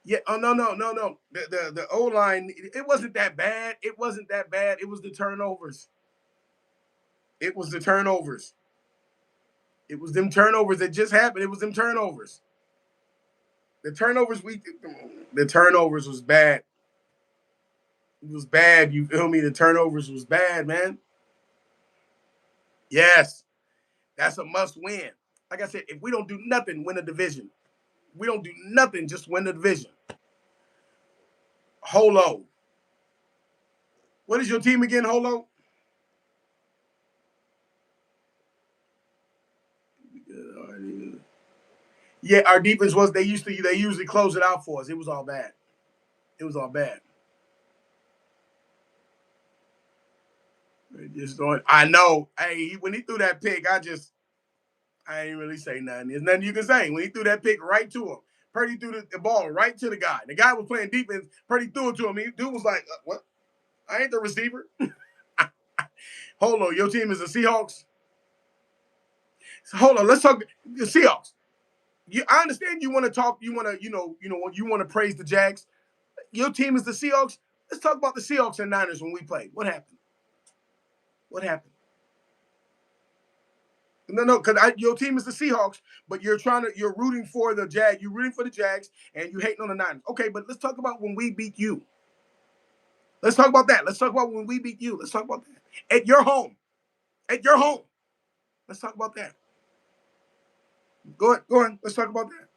Yeah. Oh no. The O line. It wasn't that bad. It wasn't that bad. It was the turnovers. It was the turnovers. It was them turnovers that just happened. It was them turnovers. The turnovers the turnovers was bad. It was bad. You feel me? The turnovers was bad, man. Yes, that's a must win. Like I said, if we don't do nothing, win a division. We don't do nothing, just win the division. Holo. What is your team again, Holo? Yeah, our defense was they usually close it out for us. It was all bad. It was all bad. Just going. I know. Hey, when he threw that pick, I ain't really say nothing. There's nothing you can say. When he threw that pick right to him, Purdy threw the ball right to the guy. The guy was playing defense. Purdy threw it to him. Dude was like, "What? I ain't the receiver." Hold on, your team is the Seahawks. Hold on, let's talk the Seahawks. I understand you want to talk. You want to, you want to praise the Jags. Your team is the Seahawks. Let's talk about the Seahawks and Niners when we played. What happened? What happened? No, because your team is the Seahawks, but you're rooting for the Jag. You're rooting for the Jags, and you hating on the Niners. Okay, but let's talk about when we beat you. Let's talk about that. Let's talk about when we beat you. Let's talk about that at your home. At your home. Let's talk about that. Go ahead. Let's talk about that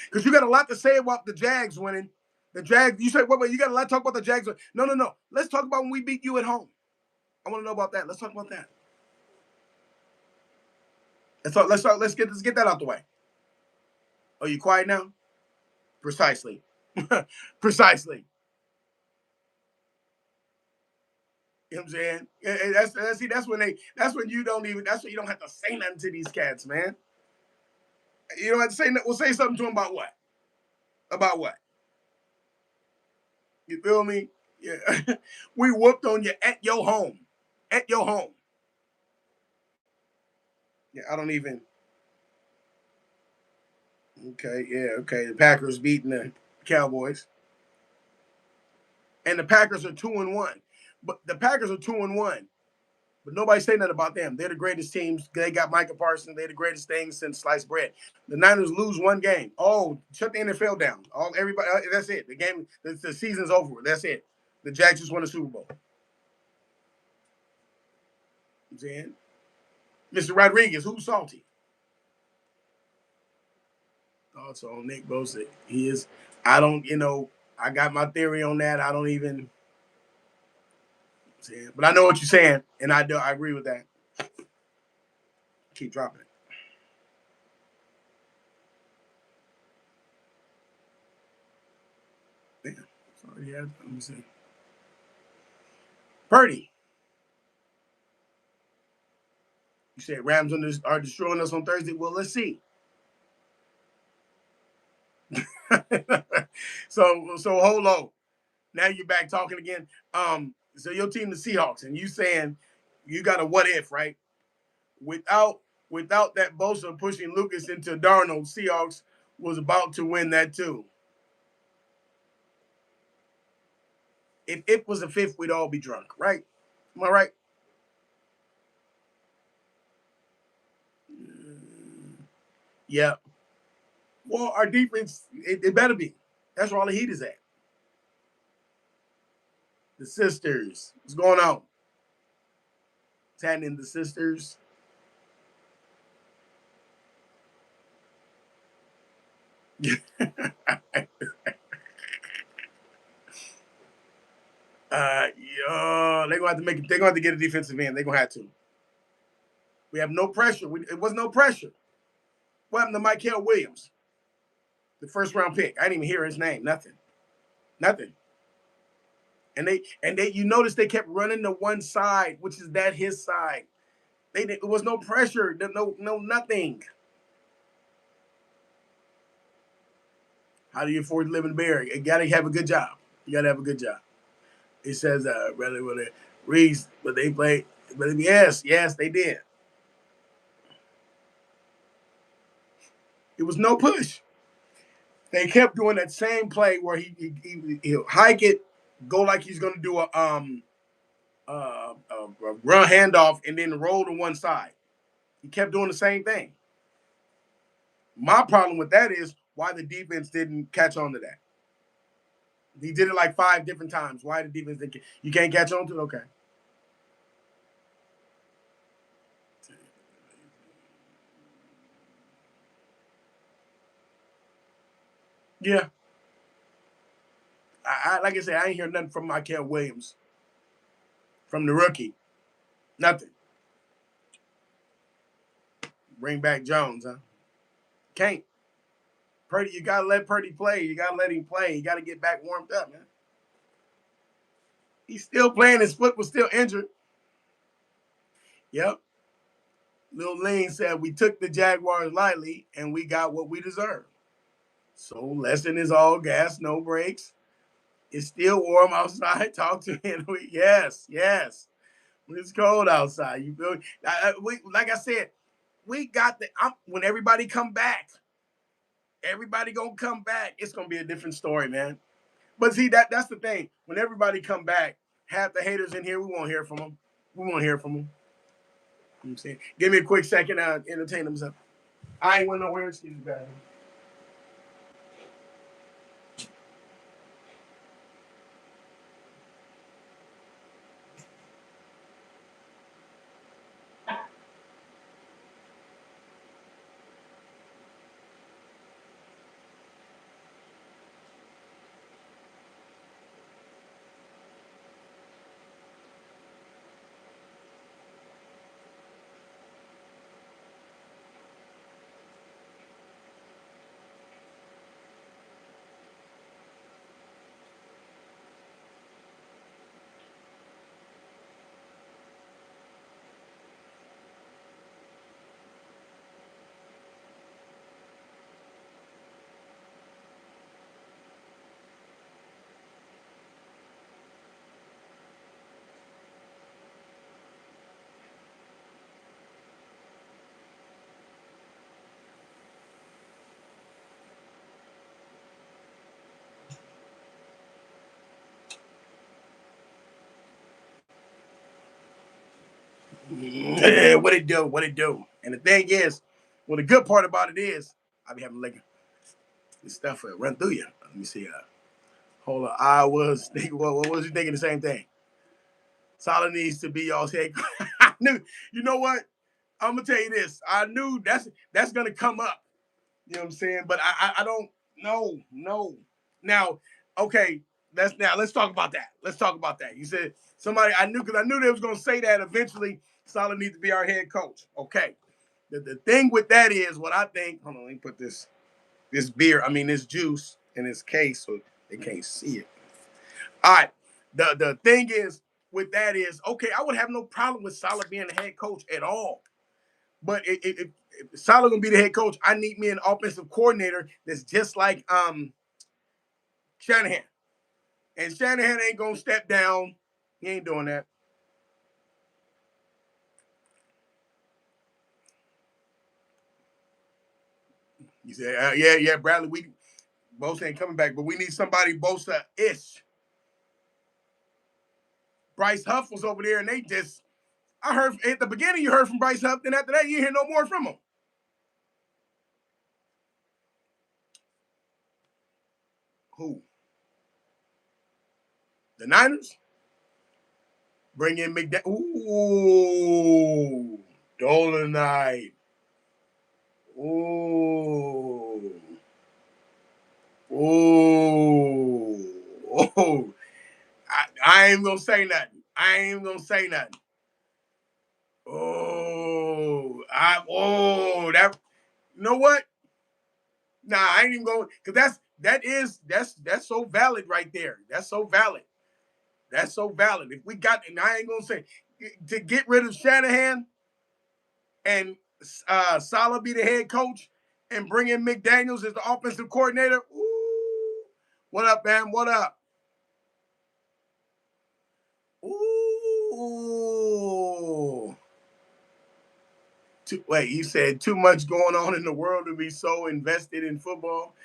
because you got a lot to say about the Jags winning. The Jags. You say what? You got a lot to talk about the Jags. No. Let's talk about when we beat you at home. I want to know about that. Let's talk about that. Let's get that out the way. Are you quiet now? Precisely. Precisely. You know what I'm saying? That's when you don't even that's when you don't have to say nothing to these cats, man. You don't have to say nothing. We'll say something to them about what? About what? You feel me? Yeah. We whooped on you at your home. At your home. Yeah, I don't even. Okay, yeah, okay. The Packers beating the Cowboys. And the Packers are 2-1. But the Packers are 2-1. But nobody say nothing about them. They're the greatest teams. They got Micah Parsons. They're the greatest thing since sliced bread. The Niners lose one game. Oh, shut the NFL down. All everybody. That's it. The game. The season's over. That's it. The Jags just won the Super Bowl. I'm saying, Mr. Rodriguez, who's salty? Also, on Nick Bosa, he is. I don't. I got my theory on that. I don't even. But I know what you're saying, and I do. I agree with that. Keep dropping it. Damn. Sorry, yeah. Let me see. Purdy. You said Rams are destroying us on Thursday. Well, let's see. so hold on. Now you're back talking again. So your team, the Seahawks, and you saying you got a what if, right? Without without that Bosa pushing Lucas into Darnold, Seahawks was about to win that too. If it was a fifth, we'd all be drunk, right? Am I right? Yeah. Well, our defense, it better be. That's where all the heat is at. The sisters. What's going on? What's happening, the sisters? They're gonna have to make it. They're gonna have to get a defensive end. They're gonna have to. We have no pressure. It was no pressure. What happened to Michael Williams, the first round pick? I didn't even hear his name. Nothing. Nothing. And you notice they kept running to one side, which is that his side. It was no pressure. No nothing. How do you afford to live in the Bay Area? You gotta have a good job. You gotta have a good job. It says rather with it Reese, but they played. But yes, they did. It was no push. They kept doing that same play where he'll hike it, go like he's gonna do a run handoff, and then roll to one side. He kept doing the same thing. My problem with that is why the defense didn't catch on to that. He did it like 5 different times. Why the defense didn't? You can't catch on to it? Okay. Yeah. Like I said, I ain't hear nothing from Michael Williams, from the rookie. Nothing. Bring back Jones, huh? Can't. Purdy, you gotta let Purdy play. You gotta let him play. You gotta get back warmed up, man. He's still playing. His foot was still injured. Yep. Lil Lean said we took the Jaguars lightly and we got what we deserved. So lesson is all gas, no brakes. It's still warm outside. Talk to him. Yes. It's cold outside. You feel? Like I said, we got when everybody come back. Everybody gonna come back. It's gonna be a different story, man. But see, that's the thing. When everybody come back, half the haters in here, we won't hear from them. We won't hear from them. You know what I'm saying, give me a quick second to entertain themselves. I ain't went nowhere. Excuse me, guys. What it do? What it do? And the thing is, well, the good part about it is, I be having like this stuff run through you. Let me see. Hold on. I was thinking, what was you thinking? The same thing. Solid needs to be y'all's head. I knew. You know what? I'm gonna tell you this. I knew that's gonna come up. You know what I'm saying? But I don't know. No. Now, okay. Let's talk about that. Let's talk about that. You said somebody I knew because I knew they was gonna say that eventually. Solid needs to be our head coach. Okay. The thing with that is what I think. Hold on. Let me put this this juice in this case so they can't see it. All right. The thing is with that is okay. I would have no problem with Solid being the head coach at all. But if Solid gonna be the head coach, I need me an offensive coordinator that's just like Shanahan. And Shanahan ain't gonna step down. He ain't doing that. He said, yeah, Bradley, we Bosa ain't coming back, but we need somebody Bosa-ish. Bryce Huff was over there, and they just I heard at the beginning you heard from Bryce Huff, then after that you hear no more from him. Who? The Niners? Bring in McDaniel. Ooh, Dolomite. Ooh. Ooh. Oh. I ain't gonna say nothing. I ain't gonna say nothing. That you know what? Nah, I ain't even going because that's so valid right there. That's so valid. That's so valid. If we got and I ain't gonna say to get rid of Shanahan and Salah be the head coach and bring in McDaniels as the offensive coordinator. Ooh, what up, man? What up? Ooh. Wait, you said too much going on in the world to be so invested in football?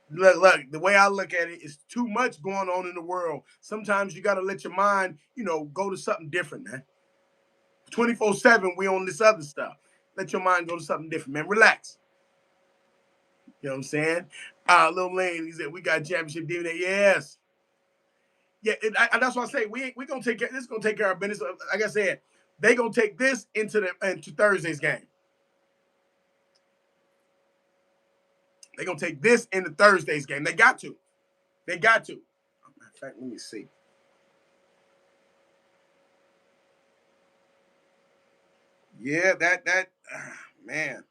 Look, the way I look at it is too much going on in the world. Sometimes you got to let your mind, go to something different, man. 24/7, we on this other stuff. Let your mind go to something different, man. Relax. You know what I'm saying? Lil Lane, he said, we got championship DNA. Yes. Yeah, that's what I say. We gonna take care. This is gonna take care of business. Like I said, they gonna take this into Thursday's game. They gonna take this into Thursday's game. They got to. They got to. In fact, let me see. Yeah, man,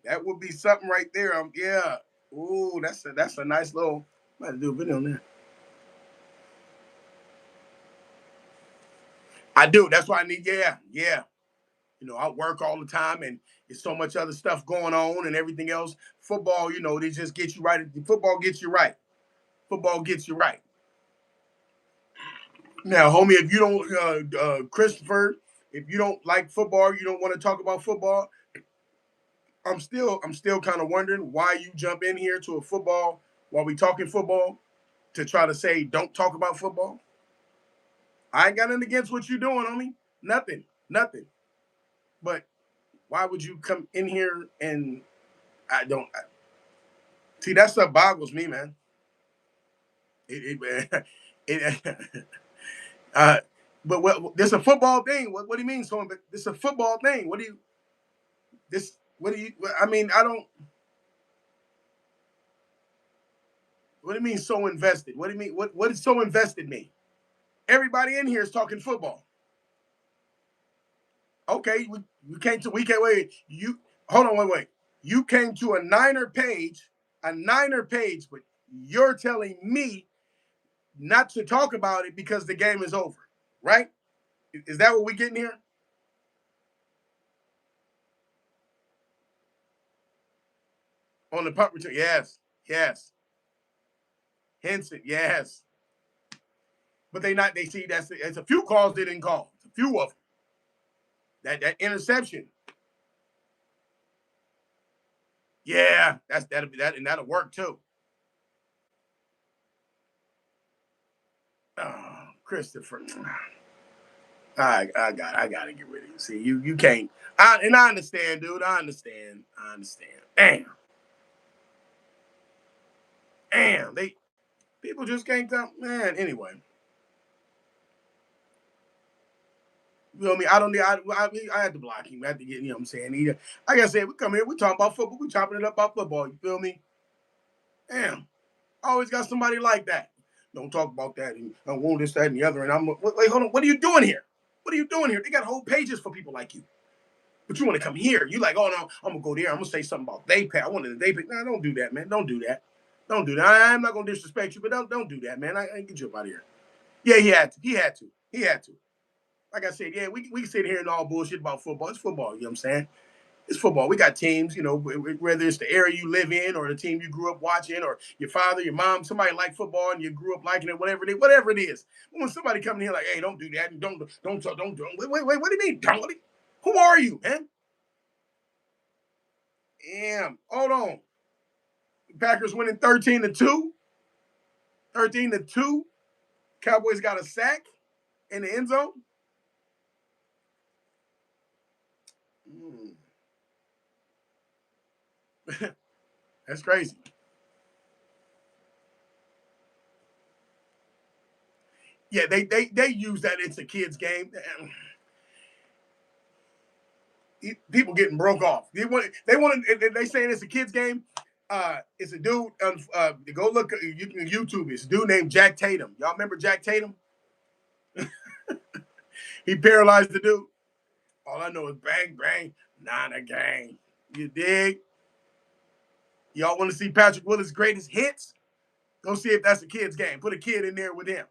that would be something right there. Yeah. Ooh, that's a nice little. I might have to do a video on that. I do. That's why I need. Yeah, yeah. I work all the time, and there's so much other stuff going on and everything else. Football, they just get you right. Football gets you right. Football gets you right. Now, homie, if you don't, Christopher, if you don't like football, you don't want to talk about football. I'm still kind of wondering why you jump in here to a football while we talking football to try to say don't talk about football. I ain't got nothing against what you're doing, homie. Nothing, nothing. But why would you come in here and I don't see that stuff boggles me, man. It, it uh, but what this a football thing. What do you mean? So this a football thing. What do you this? What do you? I mean, I don't. What do you mean so invested? What do you mean? What is so invested me? Everybody in here is talking football. Okay, we came to we can't wait. You hold on, wait. You came to a Niner page, but you're telling me not to talk about it because the game is over, right? Is that what we getting here? On the punt return? Yes, yes. Henson, yes. But they not. They see that's a few calls they didn't call. It's a few of them. That interception. Yeah, that'll be that, and that'll work too. Oh, Christopher. I gotta get rid of you. See, you can't. And I understand, dude. I understand. Damn, damn. They people just can't come, man. Anyway, you know what I mean? I don't need. I had to block him. I had to get. You know what I'm saying? Like I said, we come here. We talking about football. We chopping it up about football. You feel me? Damn. I always got somebody like that. Don't talk about that. And I want this, that, and the other. And I'm wait, hold on. What are you doing here? What are you doing here? They got whole pages for people like you. But you want to come here. You like, oh no, I'm gonna go there. I'm gonna say something about they pay. I wanted the they pay. No, don't do that, man. Don't do that. Don't do that. I'm not gonna disrespect you, but don't do that, man. I get you up out of here. Yeah, he had to. He had to. He had to. Like I said, yeah, we can sit here and all bullshit about football. It's football, you know what I'm saying? It's football. We got teams, you know, whether it's the area you live in or the team you grew up watching or your father, your mom, somebody like football and you grew up liking it, whatever it is. When somebody coming here like, hey, don't do that and don't wait, what do you mean? Don't? Who are you, man? Damn. Hold on. Packers winning 13-2. 13-2. Cowboys got a sack in the end zone. That's crazy. Yeah, they use that it's a kids game. People getting broke off. They saying it's a kids game. It's a dude. Go look. You can YouTube it. It's a dude named Jack Tatum. Y'all remember Jack Tatum? He paralyzed the dude. All I know is bang bang, not a gang. You dig? Y'all want to see Patrick Willis' greatest hits? Go see if that's a kid's game. Put a kid in there with him.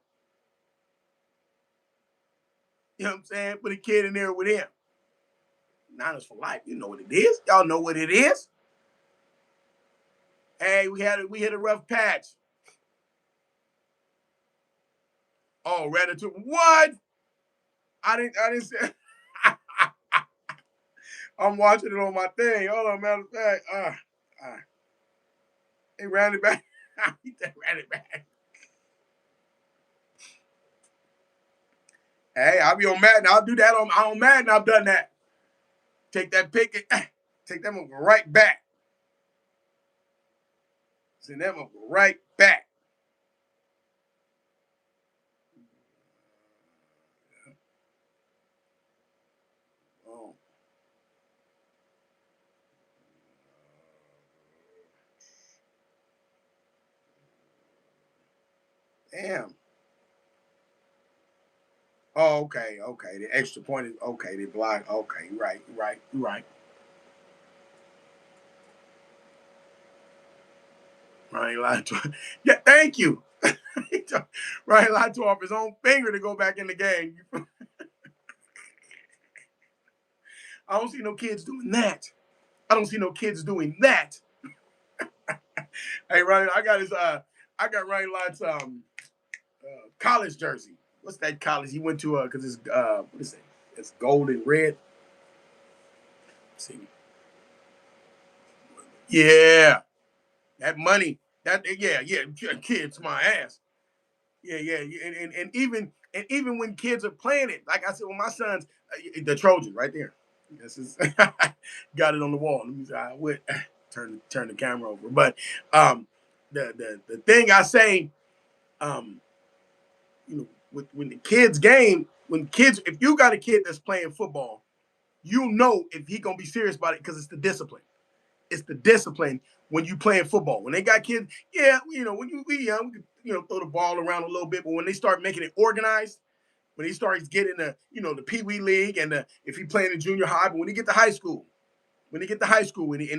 You know what I'm saying? Put a kid in there with him. Niners for life. You know what it is. Y'all know what it is. Hey, we hit a rough patch. Oh, Ratatouille. What? I didn't say. I'm watching it on my thing. Hold on, matter of fact. He ran it back. He ran it back. Hey, I'll be on Madden. I'll do that on Madden. I've done that. Take that pick and take that one right back. Send that one right back. Oh. Damn. Oh, okay, okay. The extra point is okay. They block. Okay, right. Ryan lied to. Yeah, thank you. Ryan lied to off his own finger to go back in the game. I don't see no kids doing that. I don't see no kids doing that. Hey, Ryan, I got Ryan Lott's college jersey. What's that college he went to? Because it's what is it? It's gold and red. Let's see, yeah, that money. That yeah, kids my ass. Yeah, and even when kids are playing it, like I said, with my sons, the Trojan right there. This is got it on the wall. Let me I would turn the camera over, but the thing I say, um, you know, when the kids game, when kids, if you got a kid that's playing football, you know if he gonna be serious about it because it's the discipline. It's the discipline when you playing football. When they got kids, yeah, you know, when we young, we could, throw the ball around a little bit, but when they start making it organized, when he starts getting the Pee Wee League and if he playing in junior high, but when he get to high school, and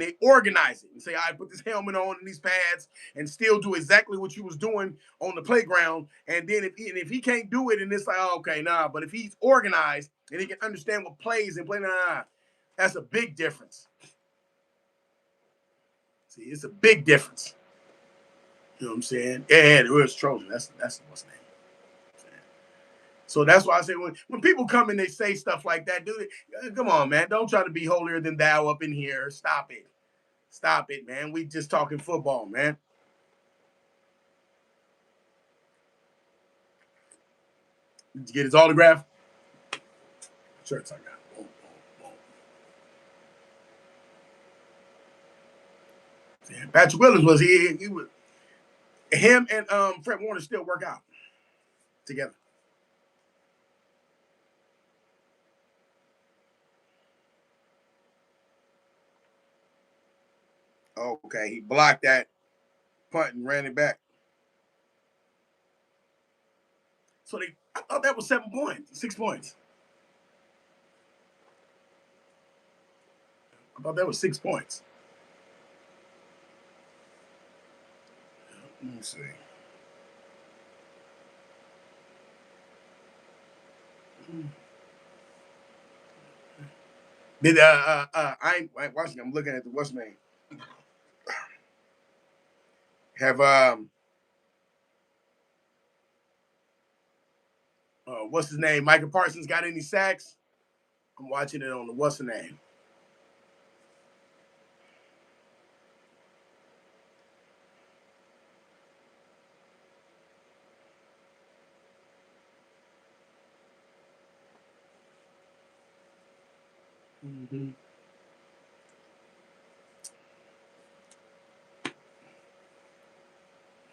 they organize it and say, I put this helmet on and these pads and still do exactly what you was doing on the playground. And then if he can't do it and it's like, oh, okay, nah. But if he's organized and he can understand what plays and play, nah, that's a big difference. See, it's a big difference. You know what I'm saying? Yeah, it was Trojan. That's what's name. So that's why I say when people come and they say stuff like that, dude, come on, man. Don't try to be holier than thou up in here. Stop it. Stop it, man. We just talking football, man. Did you get his autograph? shirts I got. Boom, boom, boom. Yeah, Patrick Willis was he was him and Fred Warner still work out together. Okay, he blocked that punt and ran it back. So I thought that was 7 points, 6 points. I thought that was 6 points. Let me see. Did I ain't watching. I'm looking at the what's name. Have what's his name? Micah Parsons got any sacks? I'm watching it on the what's the name. Mm-hmm.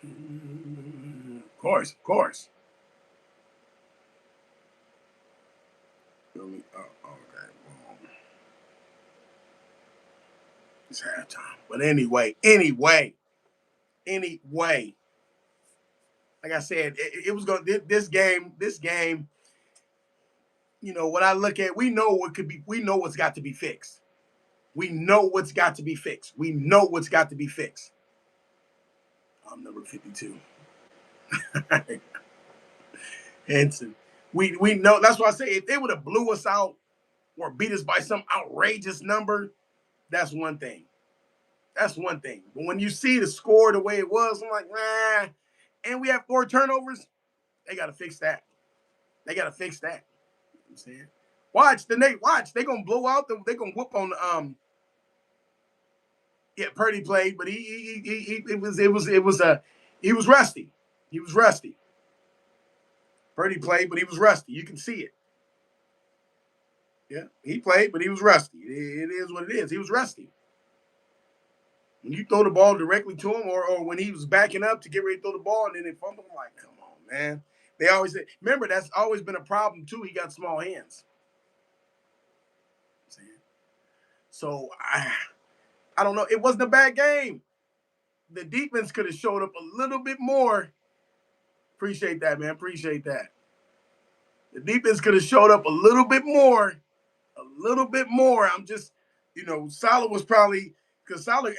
Of course, of course. Okay. Well, it's halftime. But anyway. Like I said, it was going. This game. You know what I look at. We know what could be. We know what's got to be fixed. We know what's got to be fixed. We know what's got to be fixed. I'm number 52. Henson. We know. That's why I say if they would have blew us out or beat us by some outrageous number, that's one thing. That's one thing. But when you see the score the way it was, I'm like, nah. And we have 4 turnovers. They got to fix that. They got to fix that. You know what I'm saying, watch. They gonna blow out. They gonna whoop on the. Yeah, Purdy played, but he was rusty. He was rusty. Purdy played, but he was rusty. You can see it. Yeah, he played, but he was rusty. It is what it is. He was rusty. When you throw the ball directly to him, or when he was backing up to get ready to throw the ball and then they fumble, I'm like, come on, man. They always say, remember, that's always been a problem too. He got small hands. So I don't know. It wasn't a bad game. The defense could have showed up a little bit more. Appreciate that, man. Appreciate that. The defense could have showed up a little bit more. A little bit more. I'm just, Salah was probably because Salah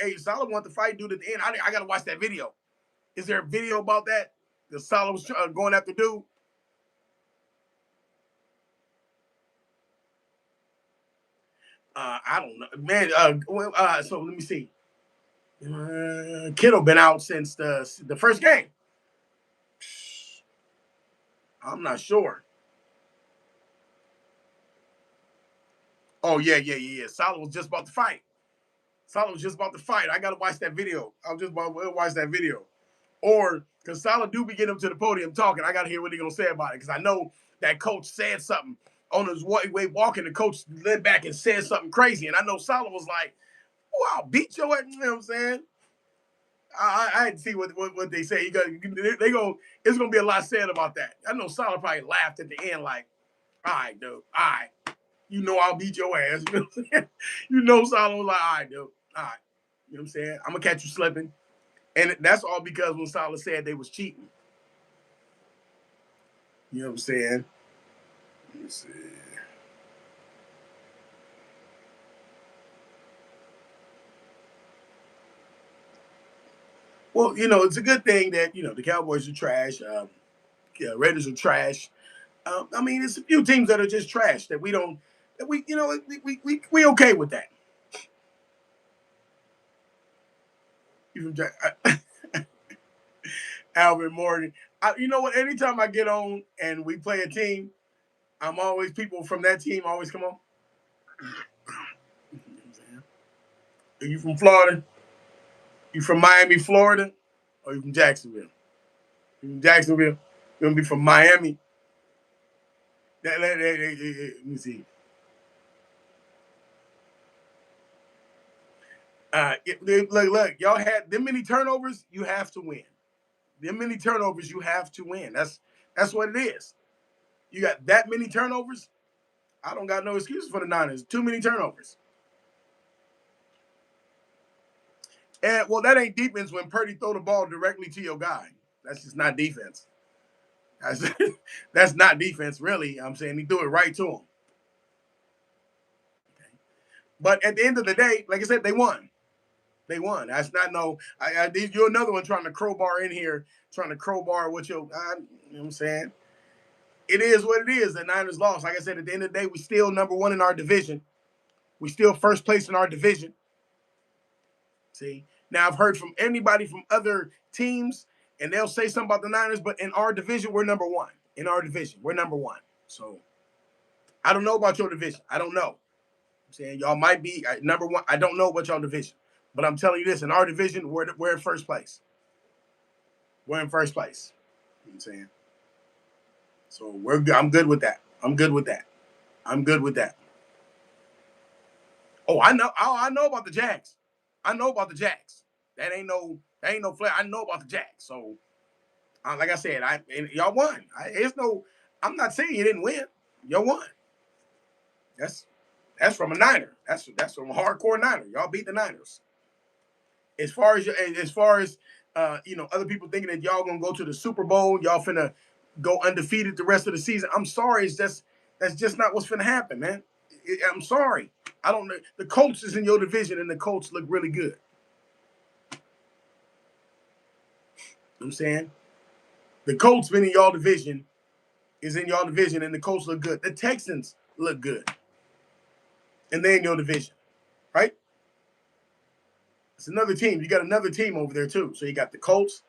wanted to fight dude at the end. I got to watch that video. Is there a video about that? The Salah was going after dude. I don't know, man. So let me see. Kittle been out since the first game. I'm not sure. Oh yeah. Salah was just about to fight. Salah was just about to fight. I gotta watch that video. I was just about to watch that video. Or because Salah do be getting him to the podium talking, I gotta hear what he gonna say about it. Because I know that coach said something on his way walking. The coach led back and said something crazy, and I know Salah was like, "Oh, I'll beat your ass." You know what I'm saying? I had to see what they say. They go. It's gonna be a lot said about that. I know Salah probably laughed at the end, like, "All right, dude. All right, I'll beat your ass." You know what I'm saying? Salah was like, "All right, dude. All right." You know what I'm saying? I'm gonna catch you slipping, and that's all because when Salah said they was cheating. You know what I'm saying? Let me see. Well, it's a good thing that the Cowboys are trash. Raiders are trash. I mean, it's a few teams that are just trash that we don't. That we okay with that. Even Alvin Morgan. You know what? Anytime I get on and we play a team, I'm always people from that team always come on. Are you from Florida? You from Miami, Florida? Or you from Jacksonville? You from Jacksonville? You gonna be from Miami? Let me see. Look, y'all had them many turnovers, you have to win. Them many turnovers, you have to win. That's what it is. You got that many turnovers. I don't got no excuses for the Niners. Too many turnovers. And well, that ain't defense when Purdy throw the ball directly to your guy. That's just not defense. That's that's not defense, really. I'm saying he threw it right to him. But at the end of the day, like I said, they won. They won. That's not no. You're another one trying to crowbar in here, trying to crowbar what you know what I'm saying. It is what it is. The Niners lost. Like I said, at the end of the day, we still number one in our division. We still first place in our division. See, now I've heard from anybody from other teams, and they'll say something about the Niners, but in our division, we're number one. In our division, we're number one. So I don't know about your division. I don't know. I'm saying y'all might be number one. I don't know what y'all division, but I'm telling you this: in our division, we're in first place. We're in first place. You know what I'm saying, so we're. I'm good with that. I'm good with that. I'm good with that. Oh, I know. Oh, I know about the Jags. I know about the Jags. That ain't no flair. I know about the Jags. So, like I said, y'all won. It's no. I'm not saying you didn't win. Y'all won. That's that's from a Niner. That's from a hardcore Niner. Y'all beat the Niners. As far as other people thinking that y'all gonna go to the Super Bowl, y'all finna go undefeated the rest of the season. I'm sorry, that's just not what's finna happen, man. I'm sorry. I don't know. The Colts is in your division, and the Colts look really good. You know what I'm saying the Colts been in y'all division, is in y'all division, and the Colts look good. The Texans look good, and they're in your division, right? It's another team. You got another team over there too. So you got the Colts,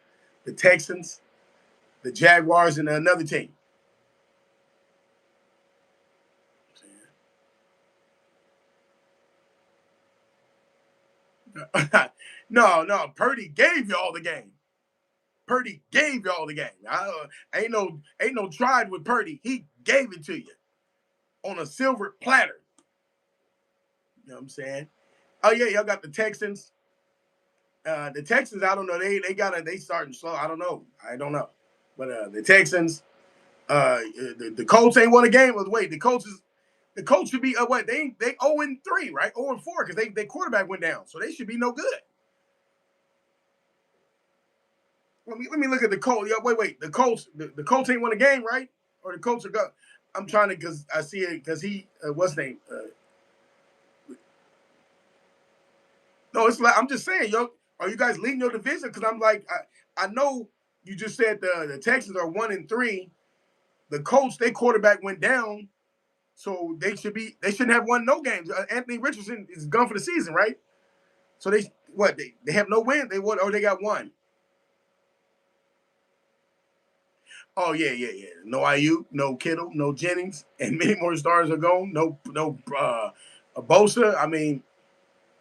the Texans, the Jaguars, and another team. No. Purdy gave y'all the game. Purdy gave y'all the game. Ain't no tried with Purdy. He gave it to you on a silver platter. You know what I'm saying? Oh yeah, y'all got the Texans. The Texans, I don't know. They starting slow. I don't know. But the Texans, the Colts ain't won a game. Wait, the Colts should be what they 0-3, right? 0-4 because they quarterback went down, so they should be no good. Let me look at the Colts. Yeah, wait. The Colts ain't won a game, right? Or the Colts are go. I'm trying to because I see it because he what's his name? No, it's like I'm just saying, yo, are you guys leading your division? Because I'm like, I know you just said the Texans are 1-3. The Colts, their quarterback went down, so they shouldn't have won no games. Anthony Richardson is gone for the season, right? So they have no win. They won or they got one. Oh yeah. No IU, no Kittle, no Jennings, and many more stars are gone. No Bosa. I mean,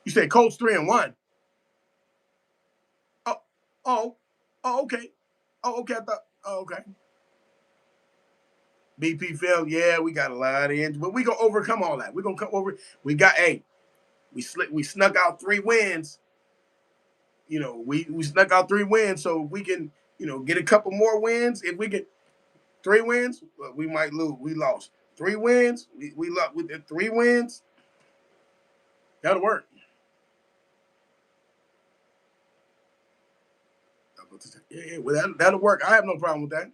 you said Colts 3-1. Oh, oh, oh, okay. Oh, okay. I thought. Oh, okay. BP failed. Yeah, we got a lot of injuries, but we gonna overcome all that. We gonna come over. We got we snuck out 3 wins. We snuck out 3 wins, so we can get a couple more wins. If we get 3 wins, we might lose. We lost 3 wins. We lost with the 3 wins. That'll work. Yeah, well, that'll work. I have no problem with that.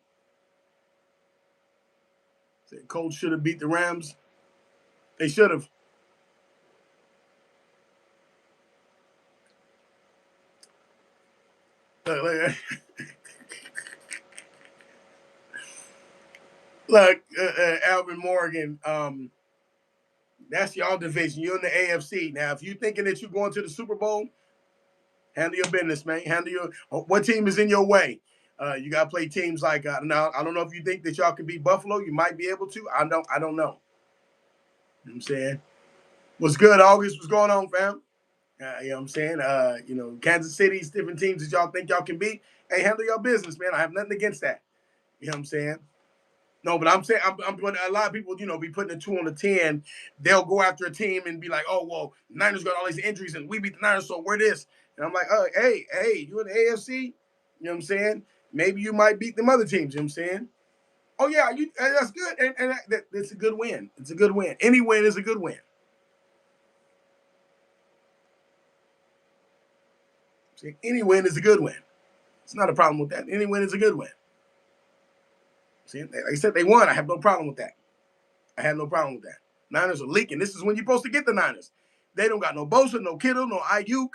Colts should have beat the Rams. They should have. Look, look, Alvin Morgan. That's y'all division. You're in the AFC. Now, if you're thinking that you're going to the Super Bowl, handle your business, man. Handle your. What team is in your way? You got to play teams like now. I don't know if you think that y'all could beat Buffalo. You might be able to. I don't. I don't know. You know what I'm saying? What's good, August? What's going on, fam? You know what I'm saying? Kansas City's different teams that y'all think y'all can beat. Hey, handle your business, man. I have nothing against that. You know what I'm saying? No, but I'm saying but a lot of people, be putting a 2 on the 10. They'll go after a team and be like, "Oh, well, Niners got all these injuries and we beat the Niners, so we're this." And I'm like, "Oh, hey, you in the AFC? You know what I'm saying? Maybe you might beat them other teams." You know what I'm saying? Oh yeah, that's good, and that's a good win. It's a good win. Any win is a good win. See, any win is a good win. It's not a problem with that. Any win is a good win. See, like I said, they won. I have no problem with that. I had no problem with that. Niners are leaking. This is when you're supposed to get the Niners. They don't got no Bosa, no Kittle, no Ayuk.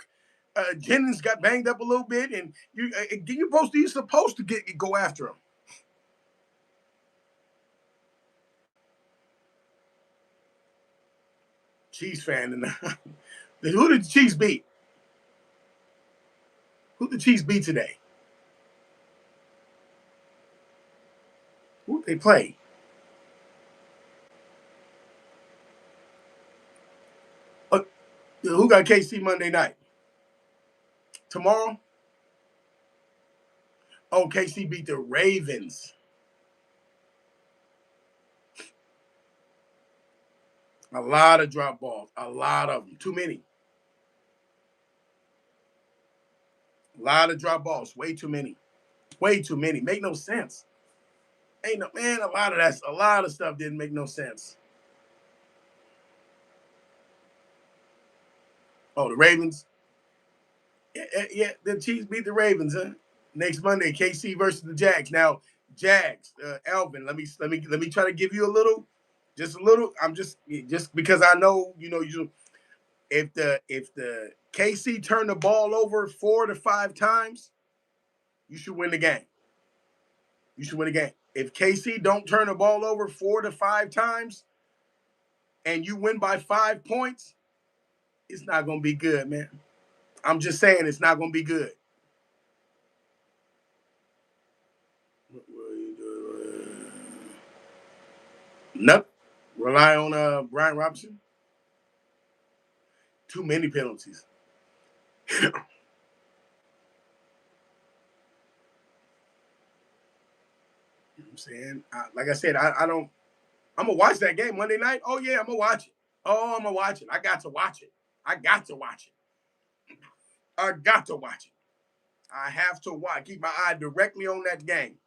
Jennings got banged up a little bit, and you're supposed to go after him. Chiefs fan, and who did the Chiefs beat? Who did the Chiefs beat today? Who did they play? Uh, who got KC Monday night? Tomorrow? Oh, KC beat the Ravens. A lot of drop balls. A lot of them. Too many. A lot of drop balls. Way too many. Way too many. Make no sense. Ain't no man. A lot of stuff didn't make no sense. Oh, the Ravens. Yeah. The Chiefs beat the Ravens. Huh? Next Monday, KC versus the Jags. Now, Jags. Alvin, let me try to give you just a little. I'm just because I know you. If the KC turn the ball over 4 to 5 times, you should win the game. You should win the game. If KC don't turn the ball over 4 to 5 times and you win by 5 points, it's not gonna be good, man. I'm just saying it's not gonna be good. Nope. Rely on Brian Robinson. Too many penalties. You know what I'm saying? Like I said, I don't. I'm gonna watch that game Monday night. Oh yeah, I'm gonna watch it. Oh, I'm gonna watch it. I got to watch it. I got to watch it. I got to watch it. I have to watch. Keep my eye directly on that game.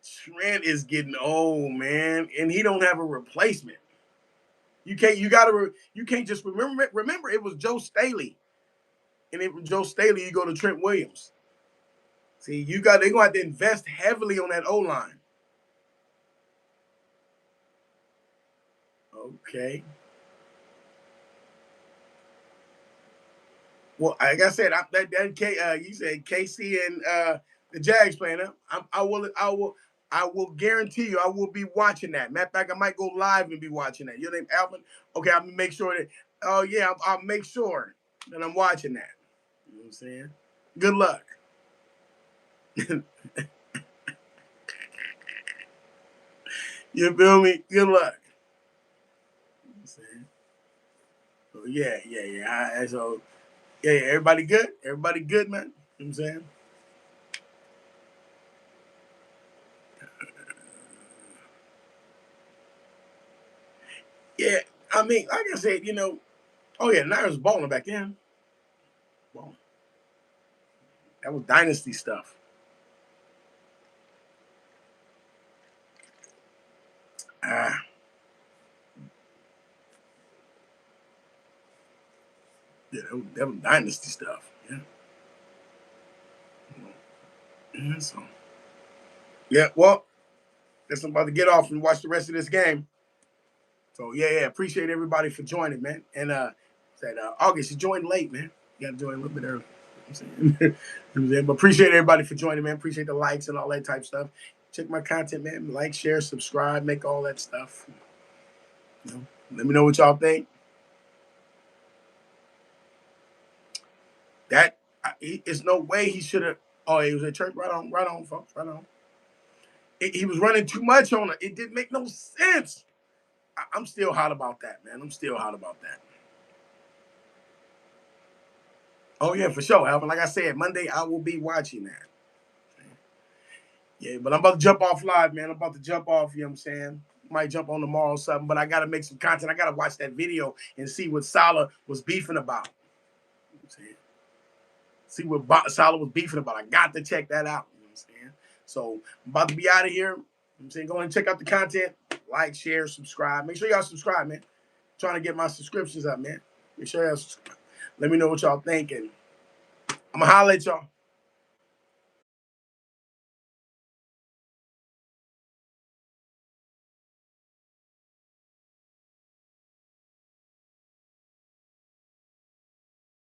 Trent is getting old, man, and he don't have a replacement. You can't just remember it was Joe Staley, and it was Joe Staley. You go to Trent Williams. See, they're gonna have to invest heavily on that O line. Okay. Well, like I said, you said KC and the Jags playing. I will guarantee you, I will be watching that. Matter of fact, I might go live and be watching that. Your name Alvin? Okay, I'm gonna make sure that. Oh yeah, I'll make sure that I'm watching that. You know what I'm saying? Good luck. You feel me? Good luck. You know what I'm saying? So yeah. So yeah, everybody good? Everybody good, man? You know what I'm saying? Yeah, I mean, like I said, oh yeah, Niners was balling back then. Balling. That was dynasty stuff. Ah, yeah, that was dynasty stuff. Yeah. Yeah, so yeah, well, guess I'm about to get off and watch the rest of this game. So yeah, appreciate everybody for joining, man. And said August, you joined late, man. You got to join a little bit early. I'm saying. I'm saying? But appreciate everybody for joining, man. Appreciate the likes and all that type stuff. Check my content, man. Like, share, subscribe, make all that stuff. Let me know what y'all think. It's no way he should have. Oh, he was at church. Right on, folks. Right on. He was running too much on it. It didn't make no sense. I'm still hot about that, man. I'm still hot about that. Oh yeah, for sure, Alvin. Like I said, Monday I will be watching that. Yeah, but I'm about to jump off live, man. I'm about to jump off, you know what I'm saying? Might jump on tomorrow or something, but I got to make some content. I got to watch that video and see what Salah was beefing about. You know what I'm saying? See what Salah was beefing about. I got to check that out. You know what I'm saying? So I'm about to be out of here. You know what I'm saying? Go ahead and check out the content. Like, share, subscribe. Make sure y'all subscribe, man. I'm trying to get my subscriptions up, man. Make sure y'all subscribe. Let me know what y'all think. And I'm going to holler at y'all.